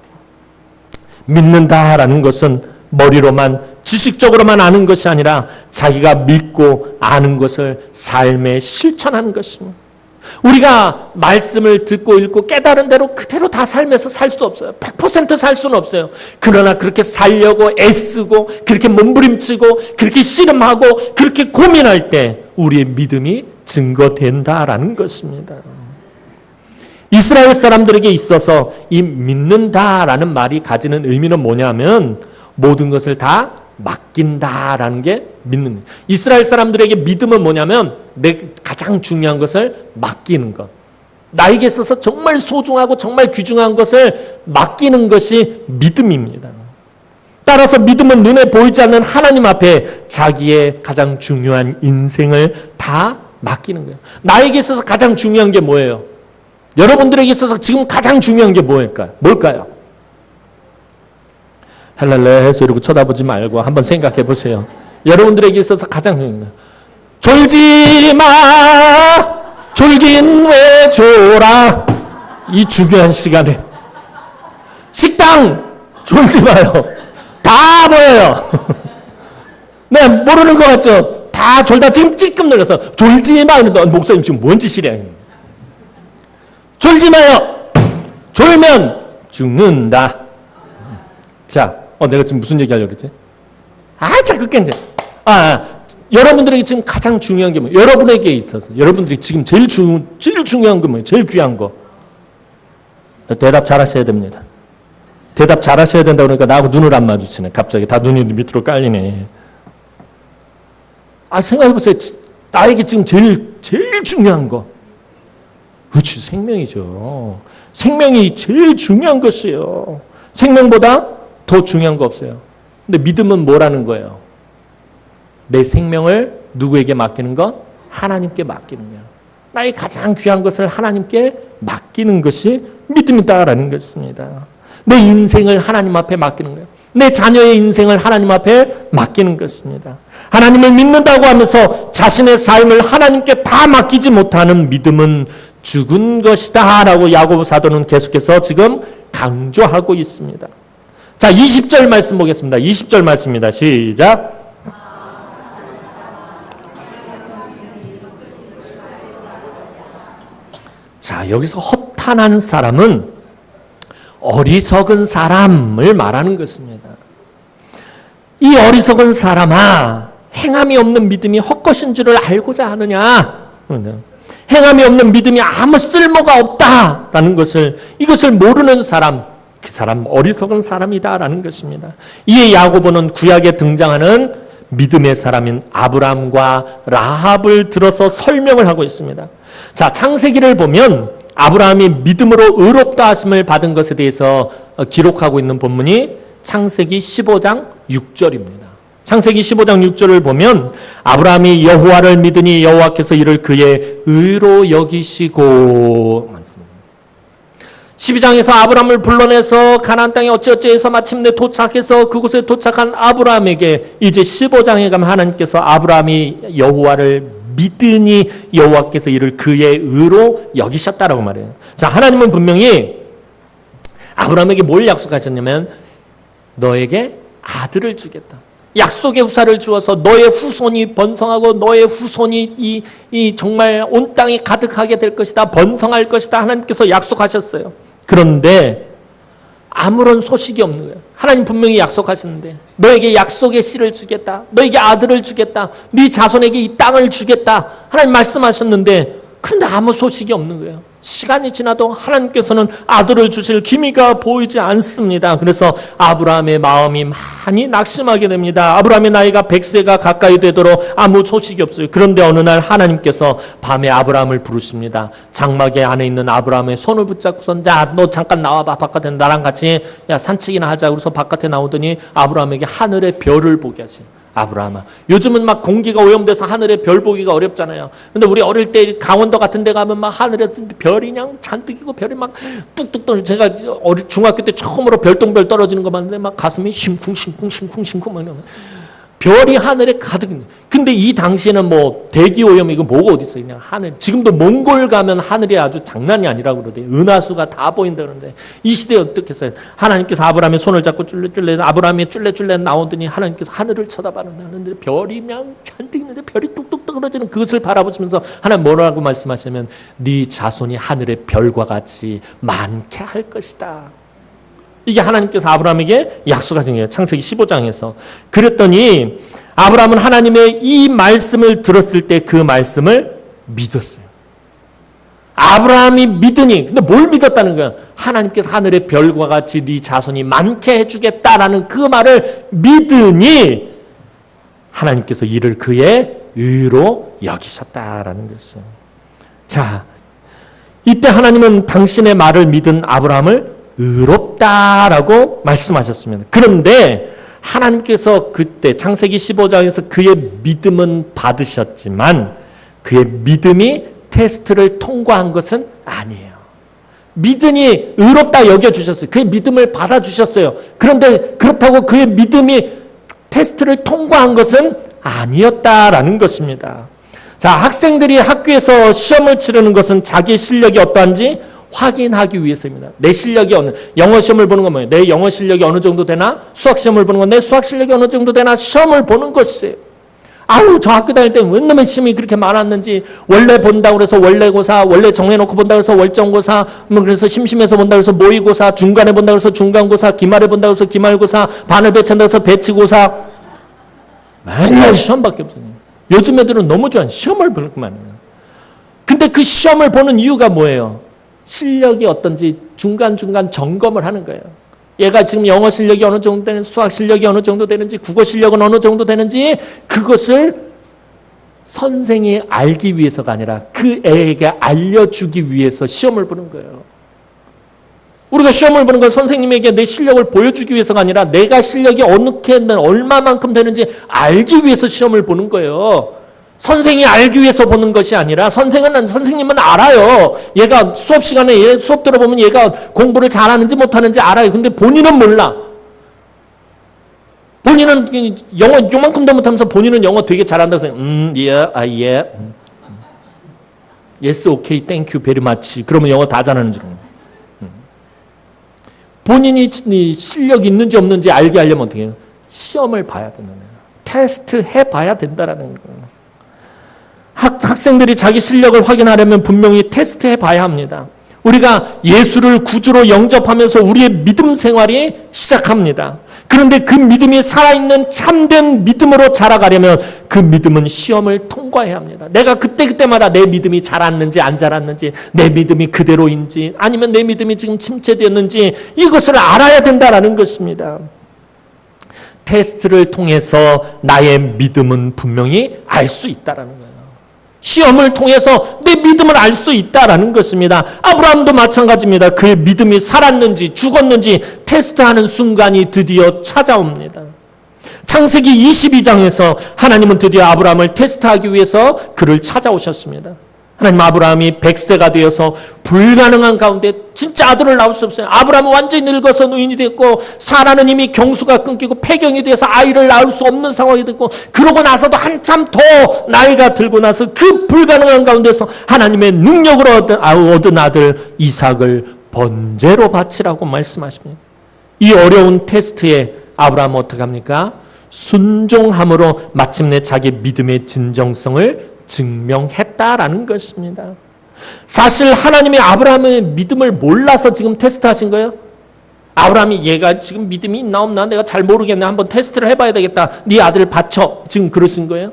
믿는다라는 것은 머리로만 지식적으로만 아는 것이 아니라 자기가 믿고 아는 것을 삶에 실천하는 것입니다. 우리가 말씀을 듣고 읽고 깨달은 대로 그대로 다 삶에서 살 수 없어요. 100% 살 수는 없어요. 그러나 그렇게 살려고 애쓰고 그렇게 몸부림치고 그렇게 씨름하고 그렇게 고민할 때 우리의 믿음이 증거된다라는 것입니다. 이스라엘 사람들에게 있어서 이 믿는다라는 말이 가지는 의미는 뭐냐면 모든 것을 다 맡긴다라는 게 믿는. 이스라엘 사람들에게 믿음은 뭐냐면 내 가장 중요한 것을 맡기는 것. 나에게 있어서 정말 소중하고 정말 귀중한 것을 맡기는 것이 믿음입니다. 따라서 믿음은 눈에 보이지 않는 하나님 앞에 자기의 가장 중요한 인생을 다 맡기는 거예요. 나에게 있어서 가장 중요한 게 뭐예요? 여러분들에게 있어서 지금 가장 중요한 게 뭘까요? 헬랄레 해서 이러고 쳐다보지 말고 한번 생각해 보세요. 여러분들에게 있어서 가장 중요한 거예요. 졸지 마! 졸긴 왜 졸아? 이 중요한 시간에. 식당! 졸지 마요. 다 보여요. 네, 모르는 것 같죠? 다 졸다 지금 찔끔 놀라서 졸지 마! 이러는데 목사님 지금 뭔 짓이래? 졸지 마요! 졸면 죽는다. 자, 내가 지금 무슨 얘기 하려고 그랬지? 자꾸 깬데. 여러분들에게 지금 가장 중요한 게 뭐예요? 여러분에게 있어서. 여러분들이 지금 제일 중요한 게 뭐예요? 제일 귀한 거. 대답 잘 하셔야 됩니다. 대답 잘 하셔야 된다 그러니까 나하고 눈을 안 마주치네. 갑자기 다 눈이 밑으로 깔리네. 생각해보세요. 나에게 지금 제일 중요한 거. 그렇지, 생명이죠. 생명이 제일 중요한 것이에요. 생명보다 더 중요한 거 없어요. 근데 믿음은 뭐라는 거예요? 내 생명을 누구에게 맡기는 것? 하나님께 맡기는 거예요. 나의 가장 귀한 것을 하나님께 맡기는 것이 믿음이다라는 것입니다. 내 인생을 하나님 앞에 맡기는 거예요. 내 자녀의 인생을 하나님 앞에 맡기는 것입니다. 하나님을 믿는다고 하면서 자신의 삶을 하나님께 다 맡기지 못하는 믿음은 죽은 것이다 라고 야고보 사도는 계속해서 지금 강조하고 있습니다. 자, 20절 말씀 보겠습니다. 20절 말씀입니다. 시작. 자, 여기서 허탄한 사람은 어리석은 사람을 말하는 것입니다. 이 어리석은 사람아, 행함이 없는 믿음이 헛것인 줄을 알고자 하느냐? 행함이 없는 믿음이 아무 쓸모가 없다라는 것을, 이것을 모르는 사람, 그 사람 어리석은 사람이다라는 것입니다. 이에 야고보는 구약에 등장하는 믿음의 사람인 아브라함과 라합을 들어서 설명을 하고 있습니다. 자, 창세기를 보면 아브라함이 믿음으로 의롭다 하심을 받은 것에 대해서 기록하고 있는 본문이 창세기 15장 6절입니다. 창세기 15장 6절을 보면 아브라함이 여호와를 믿으니 여호와께서 이를 그의 의로 여기시고, 12장에서 아브라함을 불러내서 가나안 땅에 어찌어찌해서 마침내 도착해서 그곳에 도착한 아브라함에게 이제 15장에 가면 하나님께서 아브라함이 여호와를 믿으니 여호와께서 이를 그의 의로 여기셨다라고 말해요. 자, 하나님은 분명히 아브라함에게 뭘 약속하셨냐면 너에게 아들을 주겠다. 약속의 후사를 주어서 너의 후손이 번성하고 너의 후손이 이 정말 온 땅에 가득하게 될 것이다. 번성할 것이다. 하나님께서 약속하셨어요. 그런데 아무런 소식이 없는 거예요. 하나님 분명히 약속하셨는데 너에게 약속의 씨를 주겠다. 너에게 아들을 주겠다. 네 자손에게 이 땅을 주겠다. 하나님 말씀하셨는데 그런데 아무 소식이 없는 거예요. 시간이 지나도 하나님께서는 아들을 주실 기미가 보이지 않습니다. 그래서 아브라함의 마음이 많이 낙심하게 됩니다. 아브라함의 나이가 100세가 가까이 되도록 아무 소식이 없어요. 그런데 어느 날 하나님께서 밤에 아브라함을 부르십니다. 장막의 안에 있는 아브라함의 손을 붙잡고서 야, 너 잠깐 나와봐. 바깥에 나랑 같이 산책이나 하자. 그래서 바깥에 나오더니 아브라함에게 하늘의 별을 보게 하지. 아브라함아, 요즘은 막 공기가 오염돼서 하늘에 별 보기가 어렵잖아요. 근데 우리 어릴 때 강원도 같은 데 가면 막 하늘에 별이 그냥 잔뜩이고 별이 막 뚝뚝 떨어져. 제가 중학교 때 처음으로 별똥별 떨어지는 거 봤는데 막 가슴이 심쿵 막 이러면 별이 하늘에 가득. 근데 이 당시에는 뭐 대기 오염 이거 뭐가 어디 있어요? 그냥 하늘. 지금도 몽골 가면 하늘이 아주 장난이 아니라고 그러대. 은하수가 다 보인다 그러는데 이 시대에 어떻게 했어요? 하나님께서 아브라함의 손을 잡고 쫄래쫄래 아브라함이 쫄래쫄래 나오더니 하나님께서 하늘을 쳐다봤는데 하는데 별이 그냥 잔뜩 있는데 별이 뚝뚝 떨어지는 그것을 바라보시면서 하나님 뭐라고 말씀하시면 네 자손이 하늘의 별과 같이 많게 할 것이다. 이게 하나님께서 아브라함에게 약속하신 거예요. 창세기 15장에서. 그랬더니 아브라함은 하나님의 이 말씀을 들었을 때 그 말씀을 믿었어요. 아브라함이 믿으니, 근데 뭘 믿었다는 거야? 하나님께서 하늘의 별과 같이 네 자손이 많게 해주겠다라는 그 말을 믿으니 하나님께서 이를 그의 의로 여기셨다라는 것이죠. 자, 이때 하나님은 당신의 말을 믿은 아브라함을 의롭다라고 말씀하셨습니다. 그런데 하나님께서 그때 창세기 15장에서 그의 믿음은 받으셨지만 그의 믿음이 테스트를 통과한 것은 아니에요. 믿으니 의롭다 여겨주셨어요. 그의 믿음을 받아주셨어요. 그런데 그렇다고 그의 믿음이 테스트를 통과한 것은 아니었다라는 것입니다. 자, 학생들이 학교에서 시험을 치르는 것은 자기 실력이 어떠한지 확인하기 위해서입니다. 내 실력이 영어 시험을 보는 건 뭐예요? 내 영어 실력이 어느 정도 되나? 수학 시험을 보는 건 내 수학 실력이 어느 정도 되나? 시험을 보는 것이에요. 아우, 저 학교 다닐 때 왜 놈의 시험이 그렇게 많았는지, 원래 본다고 그래서 원래고사, 원래 정해놓고 본다고 해서 월정고사, 그래서 심심해서 본다고 해서 모의고사, 중간에 본다고 해서 중간고사, 기말에 본다고 해서 기말고사, 반을 배치한다고 해서 배치고사, 맨날 시험밖에 없어요. 요즘 애들은 너무 좋아하는 시험을 보는구만. 근데 그 시험을 보는 이유가 뭐예요? 실력이 어떤지 중간중간 점검을 하는 거예요. 얘가 지금 영어 실력이 어느 정도 되는지, 수학 실력이 어느 정도 되는지, 국어 실력은 어느 정도 되는지, 그것을 선생이 알기 위해서가 아니라 그 애에게 알려주기 위해서 시험을 보는 거예요. 우리가 시험을 보는 건 선생님에게 내 실력을 보여주기 위해서가 아니라 내가 실력이 얼마만큼 되는지 알기 위해서 시험을 보는 거예요. 선생이 알기 위해서 보는 것이 아니라 선생님은 알아요. 얘가 수업 시간에 수업 들어보면 얘가 공부를 잘하는지 못하는지 알아요. 근데 본인은 몰라. 본인은 영어 요만큼도 못하면서 본인은 영어 되게 잘한다고 생각해. yeah. yes, okay, thank you very much. 그러면 영어 다 잘하는 줄 알아요. 본인이 실력이 있는지 없는지 알게 하려면 어떻게 해요? 시험을 봐야 된다는 거예요. 테스트 해봐야 된다라는 거예요. 학생들이 자기 실력을 확인하려면 분명히 테스트해 봐야 합니다. 우리가 예수를 구주로 영접하면서 우리의 믿음 생활이 시작합니다. 그런데 그 믿음이 살아있는 참된 믿음으로 자라가려면 그 믿음은 시험을 통과해야 합니다. 내가 그때마다 내 믿음이 자랐는지 안 자랐는지, 내 믿음이 그대로인지 아니면 내 믿음이 지금 침체되었는지 이것을 알아야 된다는 것입니다. 테스트를 통해서 나의 믿음은 분명히 알 수 있다는 거예요. 시험을 통해서 내 믿음을 알 수 있다는 것입니다. 아브라함도 마찬가지입니다. 그의 믿음이 살았는지 죽었는지 테스트하는 순간이 드디어 찾아옵니다. 창세기 22장에서 하나님은 드디어 아브라함을 테스트하기 위해서 그를 찾아오셨습니다. 하나님 아브라함이 100세가 되어서 불가능한 가운데 진짜 아들을 낳을 수 없어요. 아브라함은 완전히 늙어서 노인이 됐고 사라는 이미 경수가 끊기고 폐경이 돼서 아이를 낳을 수 없는 상황이 됐고 그러고 나서도 한참 더 나이가 들고 나서 그 불가능한 가운데서 하나님의 능력으로 얻은 아들 이삭을 번제로 바치라고 말씀하십니다. 이 어려운 테스트에 아브라함은 어떻게 합니까? 순종함으로 마침내 자기 믿음의 진정성을 증명했다라는 것입니다. 사실 하나님이 아브라함의 믿음을 몰라서 지금 테스트하신 거예요? 아브라함이 얘가 지금 믿음이 있나 없나 내가 잘 모르겠네. 한번 테스트를 해봐야 되겠다. 네 아들 바쳐. 지금 그러신 거예요?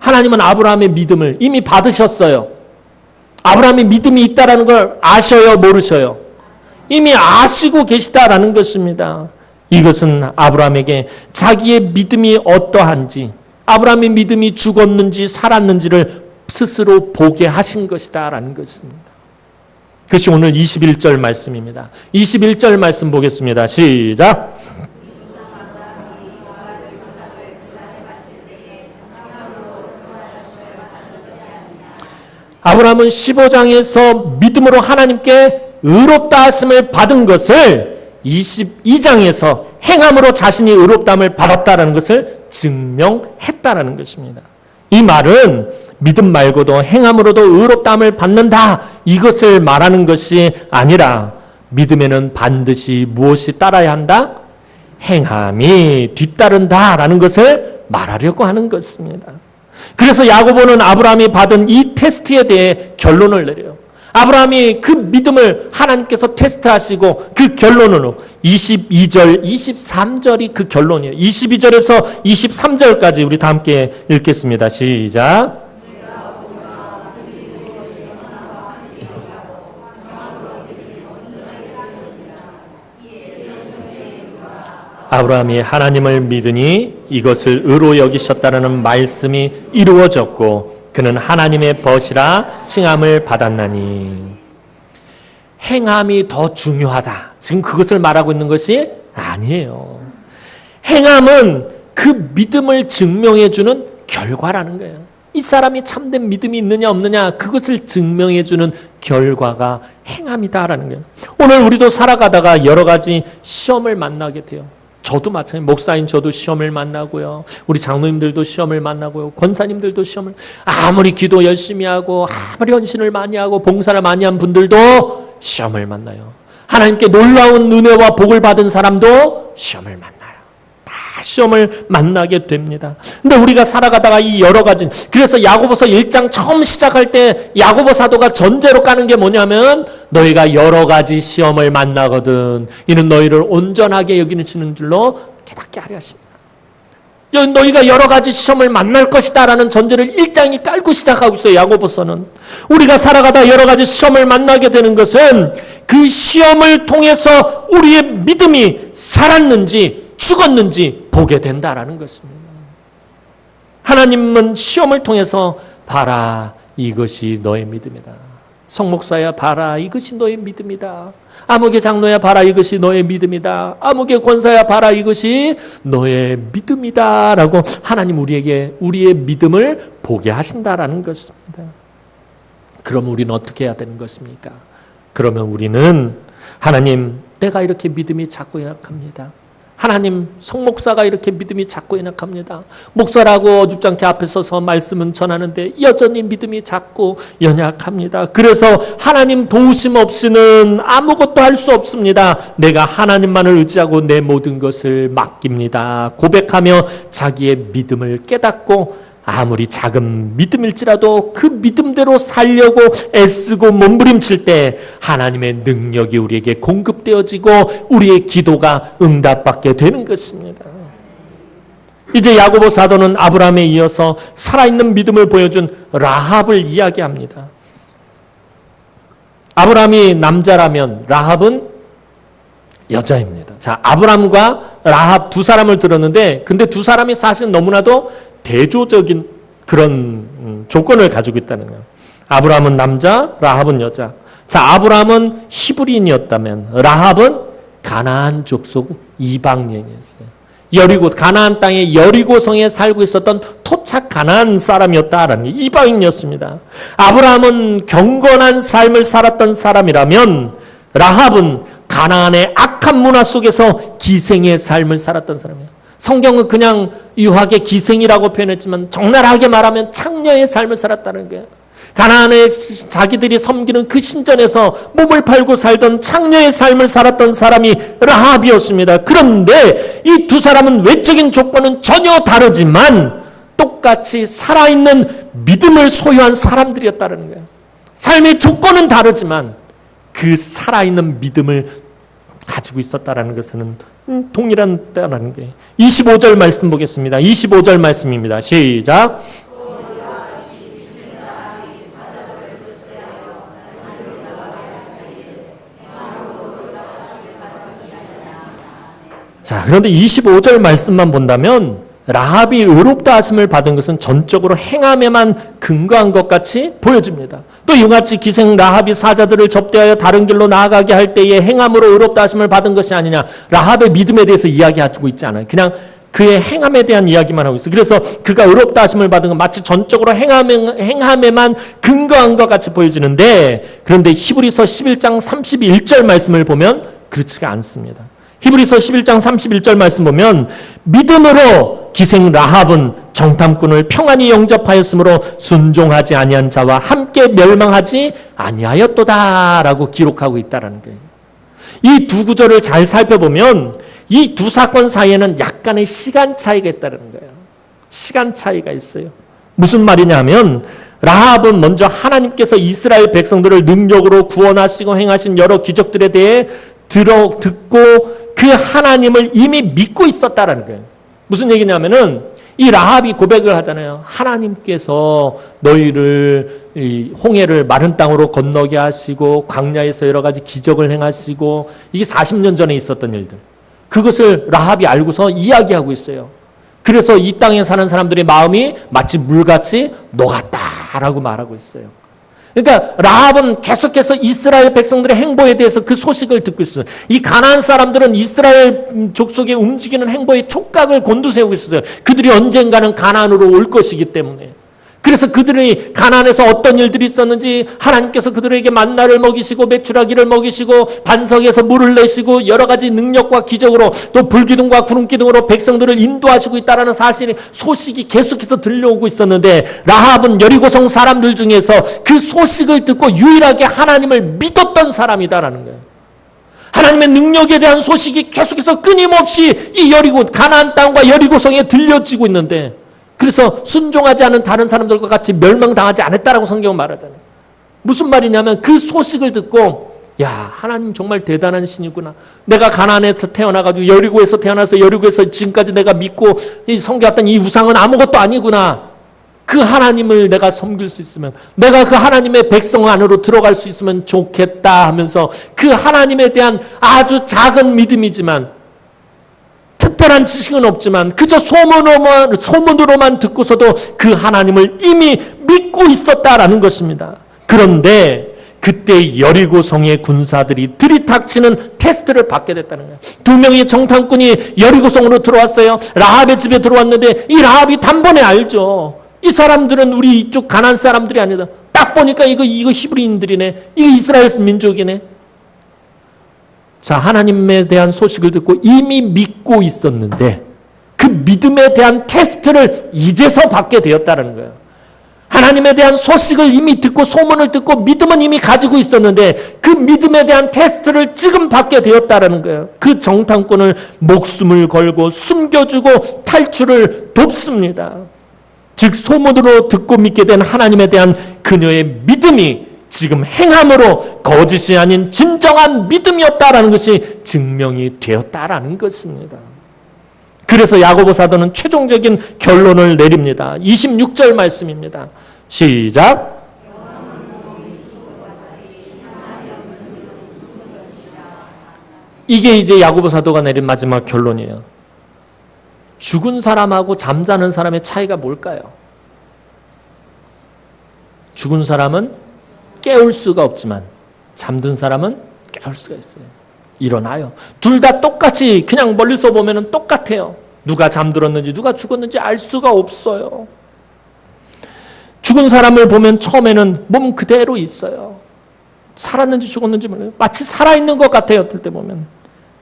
하나님은 아브라함의 믿음을 이미 받으셨어요. 아브라함이 믿음이 있다는 걸 아셔요? 모르셔요? 이미 아시고 계시다라는 것입니다. 이것은 아브라함에게 자기의 믿음이 어떠한지 아브라함의 믿음이 죽었는지 살았는지를 스스로 보게 하신 것이다라는 것입니다. 그것이 오늘 21절 말씀입니다. 21절 말씀 보겠습니다. 시작. 아브라함은 15장에서 믿음으로 하나님께 의롭다 하심을 받은 것을 22장에서 행함으로 자신이 의롭다함을 받았다는 것을 증명했다라는 것입니다. 이 말은 믿음 말고도 행함으로도 의롭다함을 받는다 이것을 말하는 것이 아니라 믿음에는 반드시 무엇이 따라야 한다? 행함이 뒤따른다라는 것을 말하려고 하는 것입니다. 그래서 야고보는 아브라함이 받은 이 테스트에 대해 결론을 내려요. 아브라함이 그 믿음을 하나님께서 테스트하시고 그 결론으로 22절, 23절이 그 결론이에요. 22절에서 23절까지 우리 다 함께 읽겠습니다. 시작. 아브라함이 하나님을 믿으니 이것을 의로 여기셨다라는 말씀이 이루어졌고 그는 하나님의 벗이라 칭함을 받았나니. 행함이 더 중요하다. 지금 그것을 말하고 있는 것이 아니에요. 행함은 그 믿음을 증명해주는 결과라는 거예요. 이 사람이 참된 믿음이 있느냐 없느냐 그것을 증명해주는 결과가 행함이다라는 거예요. 오늘 우리도 살아가다가 여러 가지 시험을 만나게 돼요. 저도 마찬가지, 목사인 저도 시험을 만나고요. 우리 장로님들도 시험을 만나고요. 권사님들도 시험을, 아무리 기도 열심히 하고 아무리 헌신을 많이 하고 봉사를 많이 한 분들도 시험을 만나요. 하나님께 놀라운 은혜와 복을 받은 사람도 시험을 만나요. 다 시험을 만나게 됩니다. 근데 우리가 살아가다가 이 여러 가지, 그래서 야고보서 1장 처음 시작할 때 야고보 사도가 전제로 까는 게 뭐냐면 너희가 여러 가지 시험을 만나거든 이는 너희를 온전하게 여기는 줄로 깨닫게 하려 하십니다. 너희가 여러 가지 시험을 만날 것이다 라는 전제를 1장이 깔고 시작하고 있어요. 야고보서는 우리가 살아가다 여러 가지 시험을 만나게 되는 것은 그 시험을 통해서 우리의 믿음이 살았는지 죽었는지 보게 된다라는 것입니다. 하나님은 시험을 통해서 봐라 이것이 너의 믿음이다. 성목사야 봐라 이것이 너의 믿음이다. 아무개 장로야 봐라 이것이 너의 믿음이다. 아무개 권사야 봐라 이것이 너의 믿음이다 라고 하나님 우리에게 우리의 믿음을 보게 하신다라는 것입니다. 그럼 우리는 어떻게 해야 되는 것입니까? 그러면 우리는 하나님 내가 이렇게 믿음이 작고 연약합니다. 하나님 성목사가 이렇게 믿음이 작고 연약합니다. 목사라고 어줍지 않게 앞에 서서 말씀은 전하는데 여전히 믿음이 작고 연약합니다. 그래서 하나님 도우심 없이는 아무것도 할 수 없습니다. 내가 하나님만을 의지하고 내 모든 것을 맡깁니다. 고백하며 자기의 믿음을 깨닫고 아무리 작은 믿음일지라도 그 믿음대로 살려고 애쓰고 몸부림칠 때 하나님의 능력이 우리에게 공급되어지고 우리의 기도가 응답받게 되는 것입니다. 이제 야고보 사도는 아브라함에 이어서 살아있는 믿음을 보여준 라합을 이야기합니다. 아브라함이 남자라면 라합은 여자입니다. 자, 아브라함과 라합 두 사람을 들었는데 근데 두 사람이 사실 너무나도 대조적인 그런 조건을 가지고 있다는 거예요. 아브라함은 남자, 라합은 여자. 자, 아브라함은 히브리인이었다면 라합은 가나안 족속 이방인이었어요. 여리고 가나안 땅의 여리고성에 살고 있었던 토착 가나안 사람이었다라는 게 이방인이었습니다. 아브라함은 경건한 삶을 살았던 사람이라면 라합은 가나안의 악한 문화 속에서 기생의 삶을 살았던 사람이에요. 성경은 그냥 유하게 기생이라고 표현했지만 적나라하게 말하면 창녀의 삶을 살았다는 거예요. 가나안에 자기들이 섬기는 그 신전에서 몸을 팔고 살던 창녀의 삶을 살았던 사람이 라합이었습니다. 그런데 이 두 사람은 외적인 조건은 전혀 다르지만 똑같이 살아있는 믿음을 소유한 사람들이었다는 거예요. 삶의 조건은 다르지만 그 살아있는 믿음을 가지고 있었다라는 것은 동일한 때라는 거예요. 25절 말씀 보겠습니다. 25절 말씀입니다. 시작. 자, 그런데 25절 말씀만 본다면 라합이 의롭다 하심을 받은 것은 전적으로 행함에만 근거한 것 같이 보여집니다. 또 이같이 기생 라합이 사자들을 접대하여 다른 길로 나아가게 할 때에 행함으로 의롭다 하심을 받은 것이 아니냐. 라합의 믿음에 대해서 이야기하고 있지 않아요. 그냥 그의 행함에 대한 이야기만 하고 있어요. 그래서 그가 의롭다 하심을 받은 건 마치 전적으로 행함에만 근거한 것 같이 보여지는데 그런데 히브리서 11장 31절 말씀을 보면 그렇지가 않습니다. 히브리서 11장 31절 말씀 보면 믿음으로 기생 라합은 정탐꾼을 평안히 영접하였으므로 순종하지 아니한 자와 함께 멸망하지 아니하였도다라고 기록하고 있다라는 거예요. 이 두 구절을 잘 살펴보면 이 두 사건 사이에는 약간의 시간 차이가 있다는 거예요. 시간 차이가 있어요. 무슨 말이냐 하면 라합은 먼저 하나님께서 이스라엘 백성들을 능력으로 구원하시고 행하신 여러 기적들에 대해 듣고 그 하나님을 이미 믿고 있었다라는 거예요. 무슨 얘기냐면은 이 라합이 고백을 하잖아요. 하나님께서 너희를 이 홍해를 마른 땅으로 건너게 하시고 광야에서 여러 가지 기적을 행하시고 이게 40년 전에 있었던 일들. 그것을 라합이 알고서 이야기하고 있어요. 그래서 이 땅에 사는 사람들의 마음이 마치 물같이 녹았다라고 말하고 있어요. 그러니까 라합은 계속해서 이스라엘 백성들의 행보에 대해서 그 소식을 듣고 있어요. 이 가나안 사람들은 이스라엘 족속의 움직이는 행보에 촉각을 곤두세우고 있었어요. 그들이 언젠가는 가나안으로 올 것이기 때문에. 그래서 그들이 가나안에서 어떤 일들이 있었는지 하나님께서 그들에게 만나를 먹이시고 메추라기를 먹이시고 반석에서 물을 내시고 여러 가지 능력과 기적으로 또 불기둥과 구름기둥으로 백성들을 인도하시고 있다는 사실이 소식이 계속해서 들려오고 있었는데 라합은 여리고성 사람들 중에서 그 소식을 듣고 유일하게 하나님을 믿었던 사람이다라는 거예요. 하나님의 능력에 대한 소식이 계속해서 끊임없이 이 가나안 땅과 여리고성에 들려지고 있는데 그래서 순종하지 않은 다른 사람들과 같이 멸망당하지 않았다라고 성경은 말하잖아요. 무슨 말이냐면 그 소식을 듣고 야, 하나님 정말 대단한 신이구나. 내가 가나안에서 태어나가지고 여리고에서 태어나서 여리고에서 지금까지 내가 믿고 섬겨왔던 이 우상은 아무것도 아니구나. 그 하나님을 내가 섬길 수 있으면, 내가 그 하나님의 백성 안으로 들어갈 수 있으면 좋겠다 하면서 그 하나님에 대한 아주 작은 믿음이지만 특별한 지식은 없지만 그저 소문으로만 듣고서도 그 하나님을 이미 믿고 있었다라는 것입니다. 그런데 그때 여리고성의 군사들이 들이닥치는 테스트를 받게 됐다는 거예요. 2명의 정탐꾼이 여리고성으로 들어왔어요. 라합의 집에 들어왔는데 이 라합이 단번에 알죠. 이 사람들은 우리 이쪽 가나안 사람들이 아니다. 딱 보니까 이거 히브리인들이네. 이거 이스라엘 민족이네. 자, 하나님에 대한 소식을 듣고 이미 믿고 있었는데 그 믿음에 대한 테스트를 이제서 받게 되었다는 거예요. 하나님에 대한 소식을 이미 듣고 소문을 듣고 믿음은 이미 가지고 있었는데 그 믿음에 대한 테스트를 지금 받게 되었다는 거예요. 그 정탐꾼을 목숨을 걸고 숨겨주고 탈출을 돕습니다. 즉 소문으로 듣고 믿게 된 하나님에 대한 그녀의 믿음이 지금 행함으로 거짓이 아닌 진정한 믿음이었다라는 것이 증명이 되었다라는 것입니다. 그래서 야고보 사도는 최종적인 결론을 내립니다. 26절 말씀입니다. 시작. 이게 이제 야고보 사도가 내린 마지막 결론이에요. 죽은 사람하고 잠자는 사람의 차이가 뭘까요? 죽은 사람은 깨울 수가 없지만 잠든 사람은 깨울 수가 있어요. 일어나요. 둘 다 똑같이 그냥 멀리서 보면 똑같아요. 누가 잠들었는지 누가 죽었는지 알 수가 없어요. 죽은 사람을 보면 처음에는 몸 그대로 있어요. 살았는지 죽었는지 몰라요. 마치 살아있는 것 같아요. 어떨 때 보면.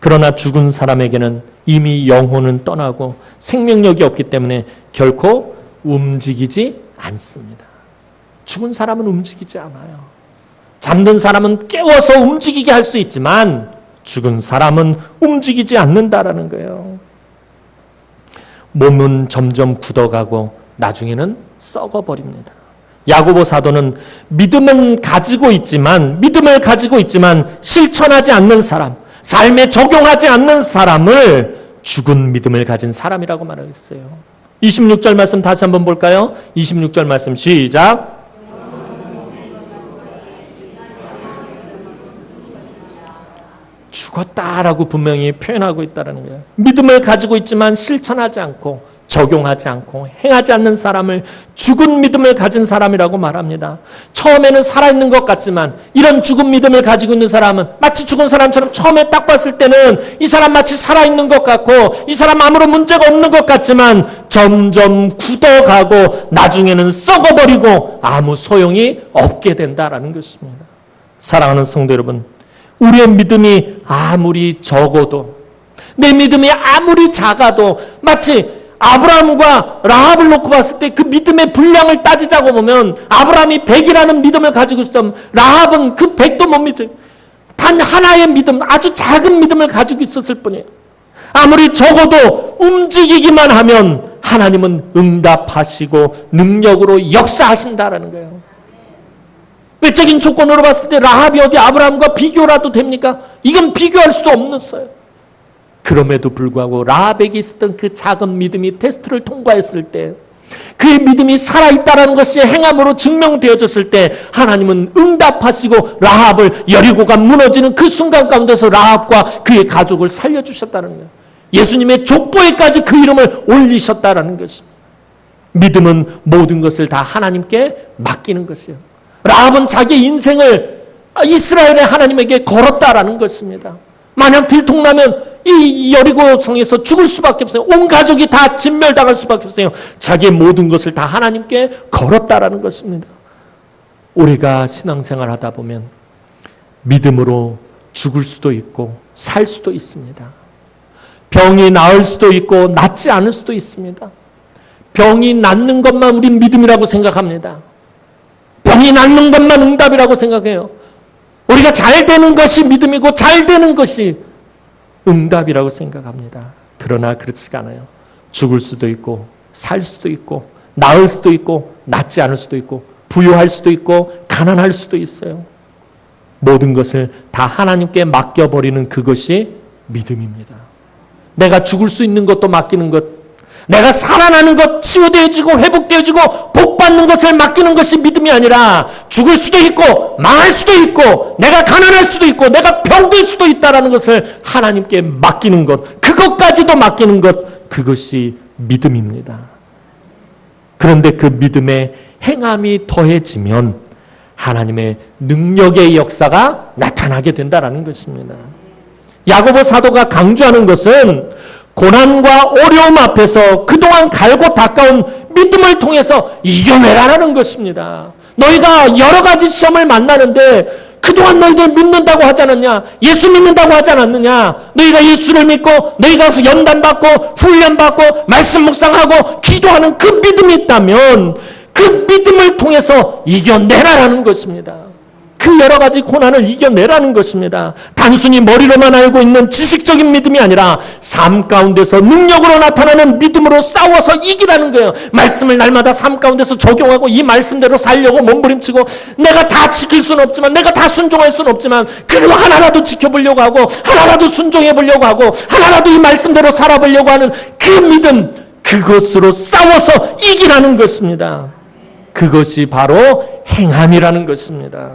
그러나 죽은 사람에게는 이미 영혼은 떠나고 생명력이 없기 때문에 결코 움직이지 않습니다. 죽은 사람은 움직이지 않아요. 잠든 사람은 깨워서 움직이게 할 수 있지만 죽은 사람은 움직이지 않는다라는 거예요. 몸은 점점 굳어가고 나중에는 썩어버립니다. 야고보 사도는 믿음을 가지고 있지만 실천하지 않는 사람, 삶에 적용하지 않는 사람을 죽은 믿음을 가진 사람이라고 말하고 있어요. 26절 말씀 다시 한번 볼까요? 26절 말씀 시작. 죽었다라고 분명히 표현하고 있다는 거예요. 믿음을 가지고 있지만 실천하지 않고 적용하지 않고 행하지 않는 사람을 죽은 믿음을 가진 사람이라고 말합니다. 처음에는 살아있는 것 같지만 이런 죽은 믿음을 가지고 있는 사람은 마치 죽은 사람처럼 처음에 딱 봤을 때는 이 사람 마치 살아있는 것 같고 이 사람 아무런 문제가 없는 것 같지만 점점 굳어가고 나중에는 썩어버리고 아무 소용이 없게 된다라는 것입니다. 사랑하는 성도 여러분, 우리의 믿음이 아무리 적어도 내 믿음이 아무리 작아도 마치 아브라함과 라합을 놓고 봤을 때 그 믿음의 분량을 따지자고 보면 아브라함이 100이라는 믿음을 가지고 있었다면 라합은 그 100도 못 믿어요. 단 하나의 믿음, 아주 작은 믿음을 가지고 있었을 뿐이에요. 아무리 적어도 움직이기만 하면 하나님은 응답하시고 능력으로 역사하신다라는 거예요. 외적인 조건으로 봤을 때 라합이 어디 아브라함과 비교라도 됩니까? 이건 비교할 수도 없었어요. 그럼에도 불구하고 라합에게 있었던 그 작은 믿음이 테스트를 통과했을 때 그의 믿음이 살아있다는 것이 행함으로 증명되어졌을 때 하나님은 응답하시고 라합을 여리고가 무너지는 그 순간 가운데서 라합과 그의 가족을 살려주셨다는 거예요. 예수님의 족보에까지 그 이름을 올리셨다라는 것입니다. 믿음은 모든 것을 다 하나님께 맡기는 것이에요. 라합은 자기 인생을 이스라엘의 하나님에게 걸었다라는 것입니다. 만약 들통나면 이 여리고 성에서 죽을 수밖에 없어요. 온 가족이 다 진멸당할 수밖에 없어요. 자기의 모든 것을 다 하나님께 걸었다라는 것입니다. 우리가 신앙생활 하다 보면 믿음으로 죽을 수도 있고 살 수도 있습니다. 병이 나을 수도 있고 낫지 않을 수도 있습니다. 병이 낫는 것만 우린 믿음이라고 생각합니다. 병이 낫는 것만 응답이라고 생각해요. 우리가 잘 되는 것이 믿음이고 잘 되는 것이 응답이라고 생각합니다. 그러나 그렇지가 않아요. 죽을 수도 있고 살 수도 있고 나을 수도 있고 낫지 않을 수도 있고 부유할 수도 있고 가난할 수도 있어요. 모든 것을 다 하나님께 맡겨버리는 그것이 믿음입니다. 내가 죽을 수 있는 것도 맡기는 것, 내가 살아나는 것, 치유되어지고 회복되어지고 복받는 것을 맡기는 것이 믿음이 아니라 죽을 수도 있고 망할 수도 있고 내가 가난할 수도 있고 내가 병들 수도 있다는 것을 하나님께 맡기는 것, 그것까지도 맡기는 것, 그것이 믿음입니다. 그런데 그 믿음에 행함이 더해지면 하나님의 능력의 역사가 나타나게 된다는 것입니다. 야고보 사도가 강조하는 것은 고난과 어려움 앞에서 그동안 갈고 닦아온 믿음을 통해서 이겨내라는 것입니다. 너희가 여러 가지 시험을 만나는데 그동안 너희들 믿는다고 하지 않았냐? 예수 믿는다고 하지 않았느냐? 너희가 예수를 믿고 너희가 연단받고 훈련받고 말씀 묵상하고 기도하는 그 믿음이 있다면 그 믿음을 통해서 이겨내라라는 것입니다. 그 여러 가지 고난을 이겨내라는 것입니다. 단순히 머리로만 알고 있는 지식적인 믿음이 아니라 삶 가운데서 능력으로 나타나는 믿음으로 싸워서 이기라는 거예요. 말씀을 날마다 삶 가운데서 적용하고 이 말씀대로 살려고 몸부림치고 내가 다 지킬 수는 없지만 내가 다 순종할 수는 없지만 그래도 하나라도 지켜보려고 하고 하나라도 순종해 보려고 하고 하나라도 이 말씀대로 살아보려고 하는 그 믿음, 그것으로 싸워서 이기라는 것입니다. 그것이 바로 행함이라는 것입니다.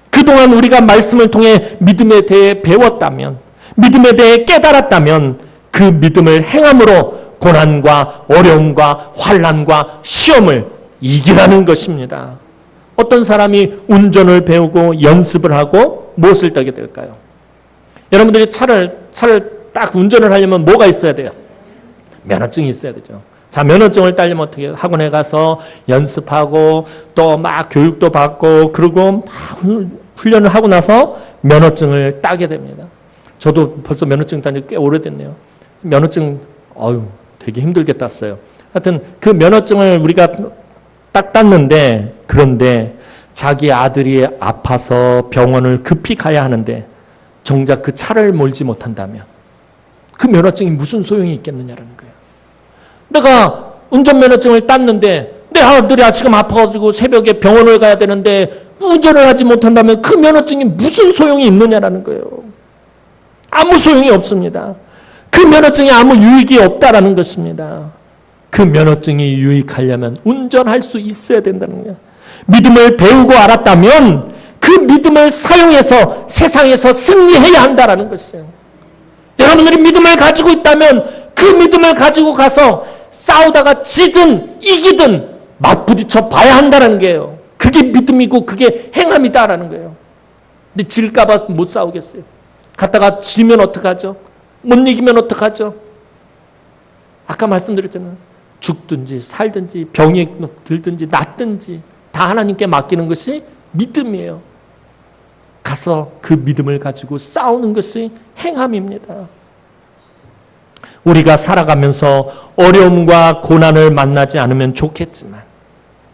그동안 우리가 말씀을 통해 믿음에 대해 배웠다면, 믿음에 대해 깨달았다면 그 믿음을 행함으로 고난과 어려움과 환난과 시험을 이기라는 것입니다. 어떤 사람이 운전을 배우고 연습을 하고 무엇을 따게 될까요? 여러분들이 차를 딱 운전을 하려면 뭐가 있어야 돼요? 면허증이 있어야 되죠. 자, 면허증을 따려면 어떻게 해요? 학원에 가서 연습하고 또 막 교육도 받고 그리고 막 훈련을 하고 나서 면허증을 따게 됩니다. 저도 벌써 면허증 딴 지 꽤 오래됐네요. 면허증 되게 힘들게 땄어요. 하여튼 그 면허증을 우리가 딱 땄는데 그런데 자기 아들이 아파서 병원을 급히 가야 하는데 정작 그 차를 몰지 못한다면 그 면허증이 무슨 소용이 있겠느냐라는 거예요. 내가 운전면허증을 땄는데 내 아들이 지금 아파가지고 새벽에 병원을 가야 되는데 운전을 하지 못한다면 그 면허증이 무슨 소용이 있느냐라는 거예요. 아무 소용이 없습니다. 그 면허증이 아무 유익이 없다라는 것입니다. 그 면허증이 유익하려면 운전할 수 있어야 된다는 거예요. 믿음을 배우고 알았다면 그 믿음을 사용해서 세상에서 승리해야 한다라는 것이에요. 여러분들이 믿음을 가지고 있다면 그 믿음을 가지고 가서 싸우다가 지든 이기든 맞부딪혀 봐야 한다는 거예요. 그게 믿음이고 그게 행함이다라는 거예요. 근데 질까봐 못 싸우겠어요. 갔다가 지면 어떡하죠? 못 이기면 어떡하죠? 아까 말씀드렸잖아요. 죽든지 살든지 병이 들든지 낫든지 다 하나님께 맡기는 것이 믿음이에요. 가서 그 믿음을 가지고 싸우는 것이 행함입니다. 우리가 살아가면서 어려움과 고난을 만나지 않으면 좋겠지만,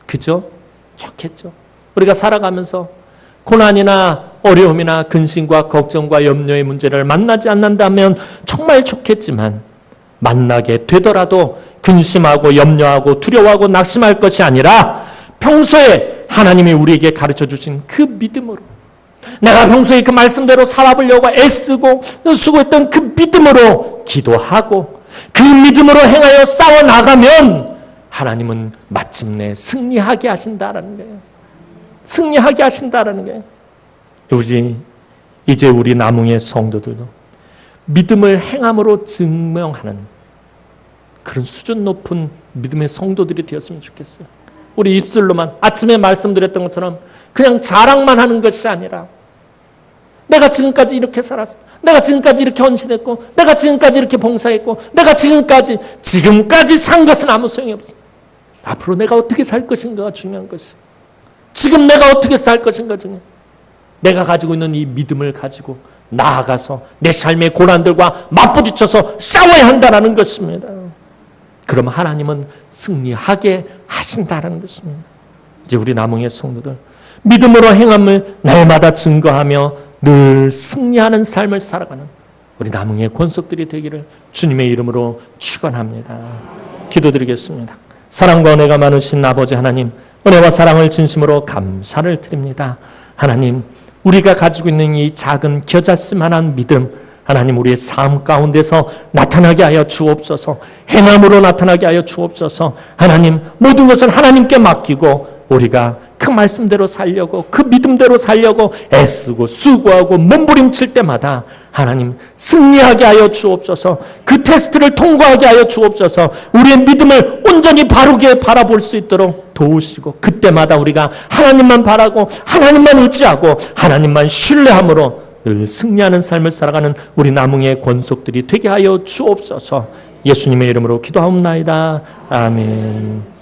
그죠? 좋겠죠. 우리가 살아가면서 고난이나 어려움이나 근심과 걱정과 염려의 문제를 만나지 않는다면 정말 좋겠지만, 만나게 되더라도 근심하고 염려하고 두려워하고 낙심할 것이 아니라 평소에 하나님이 우리에게 가르쳐 주신 그 믿음으로, 내가 평소에 그 말씀대로 살아보려고 애쓰고 수고했던 그 믿음으로 기도하고 그 믿음으로 행하여 싸워나가면 하나님은 마침내 승리하게 하신다라는 거예요. 승리하게 하신다라는 거예요. 이제 우리 남흥의 성도들도 믿음을 행함으로 증명하는 그런 수준 높은 믿음의 성도들이 되었으면 좋겠어요. 우리 입술로만 아침에 말씀드렸던 것처럼 그냥 자랑만 하는 것이 아니라 내가 지금까지 이렇게 살았어. 내가 지금까지 이렇게 헌신했고 내가 지금까지 이렇게 봉사했고 내가 지금까지 산 것은 아무 소용이 없어. 앞으로 내가 어떻게 살 것인가가 중요한 것이. 지금 내가 어떻게 살 것인가 중요해. 내가 가지고 있는 이 믿음을 가지고 나아가서 내 삶의 고난들과 맞부딪혀서 싸워야 한다는 것입니다. 그럼 하나님은 승리하게 하신다는 것입니다. 이제 우리 남흥의 성도들 믿음으로 행함을 날마다 증거하며 늘 승리하는 삶을 살아가는 우리 남흥의 권속들이 되기를 주님의 이름으로 축원합니다. 기도드리겠습니다. 사랑과 은혜가 많으신 아버지 하나님, 은혜와 사랑을 진심으로 감사를 드립니다. 하나님, 우리가 가지고 있는 이 작은 겨자씨만한 믿음, 하나님 우리의 삶 가운데서 나타나게 하여 주옵소서. 행함으로 나타나게 하여 주옵소서. 하나님, 모든 것을 하나님께 맡기고 우리가 그 말씀대로 살려고, 그 믿음대로 살려고 애쓰고 수고하고 몸부림칠 때마다 하나님 승리하게 하여 주옵소서. 그 테스트를 통과하게 하여 주옵소서. 우리의 믿음을 온전히 바르게 바라볼 수 있도록 도우시고, 그때마다 우리가 하나님만 바라고 하나님만 의지하고 하나님만 신뢰함으로 늘 승리하는 삶을 살아가는 우리 남흥의 권속들이 되게 하여 주옵소서. 예수님의 이름으로 기도하옵나이다. 아멘.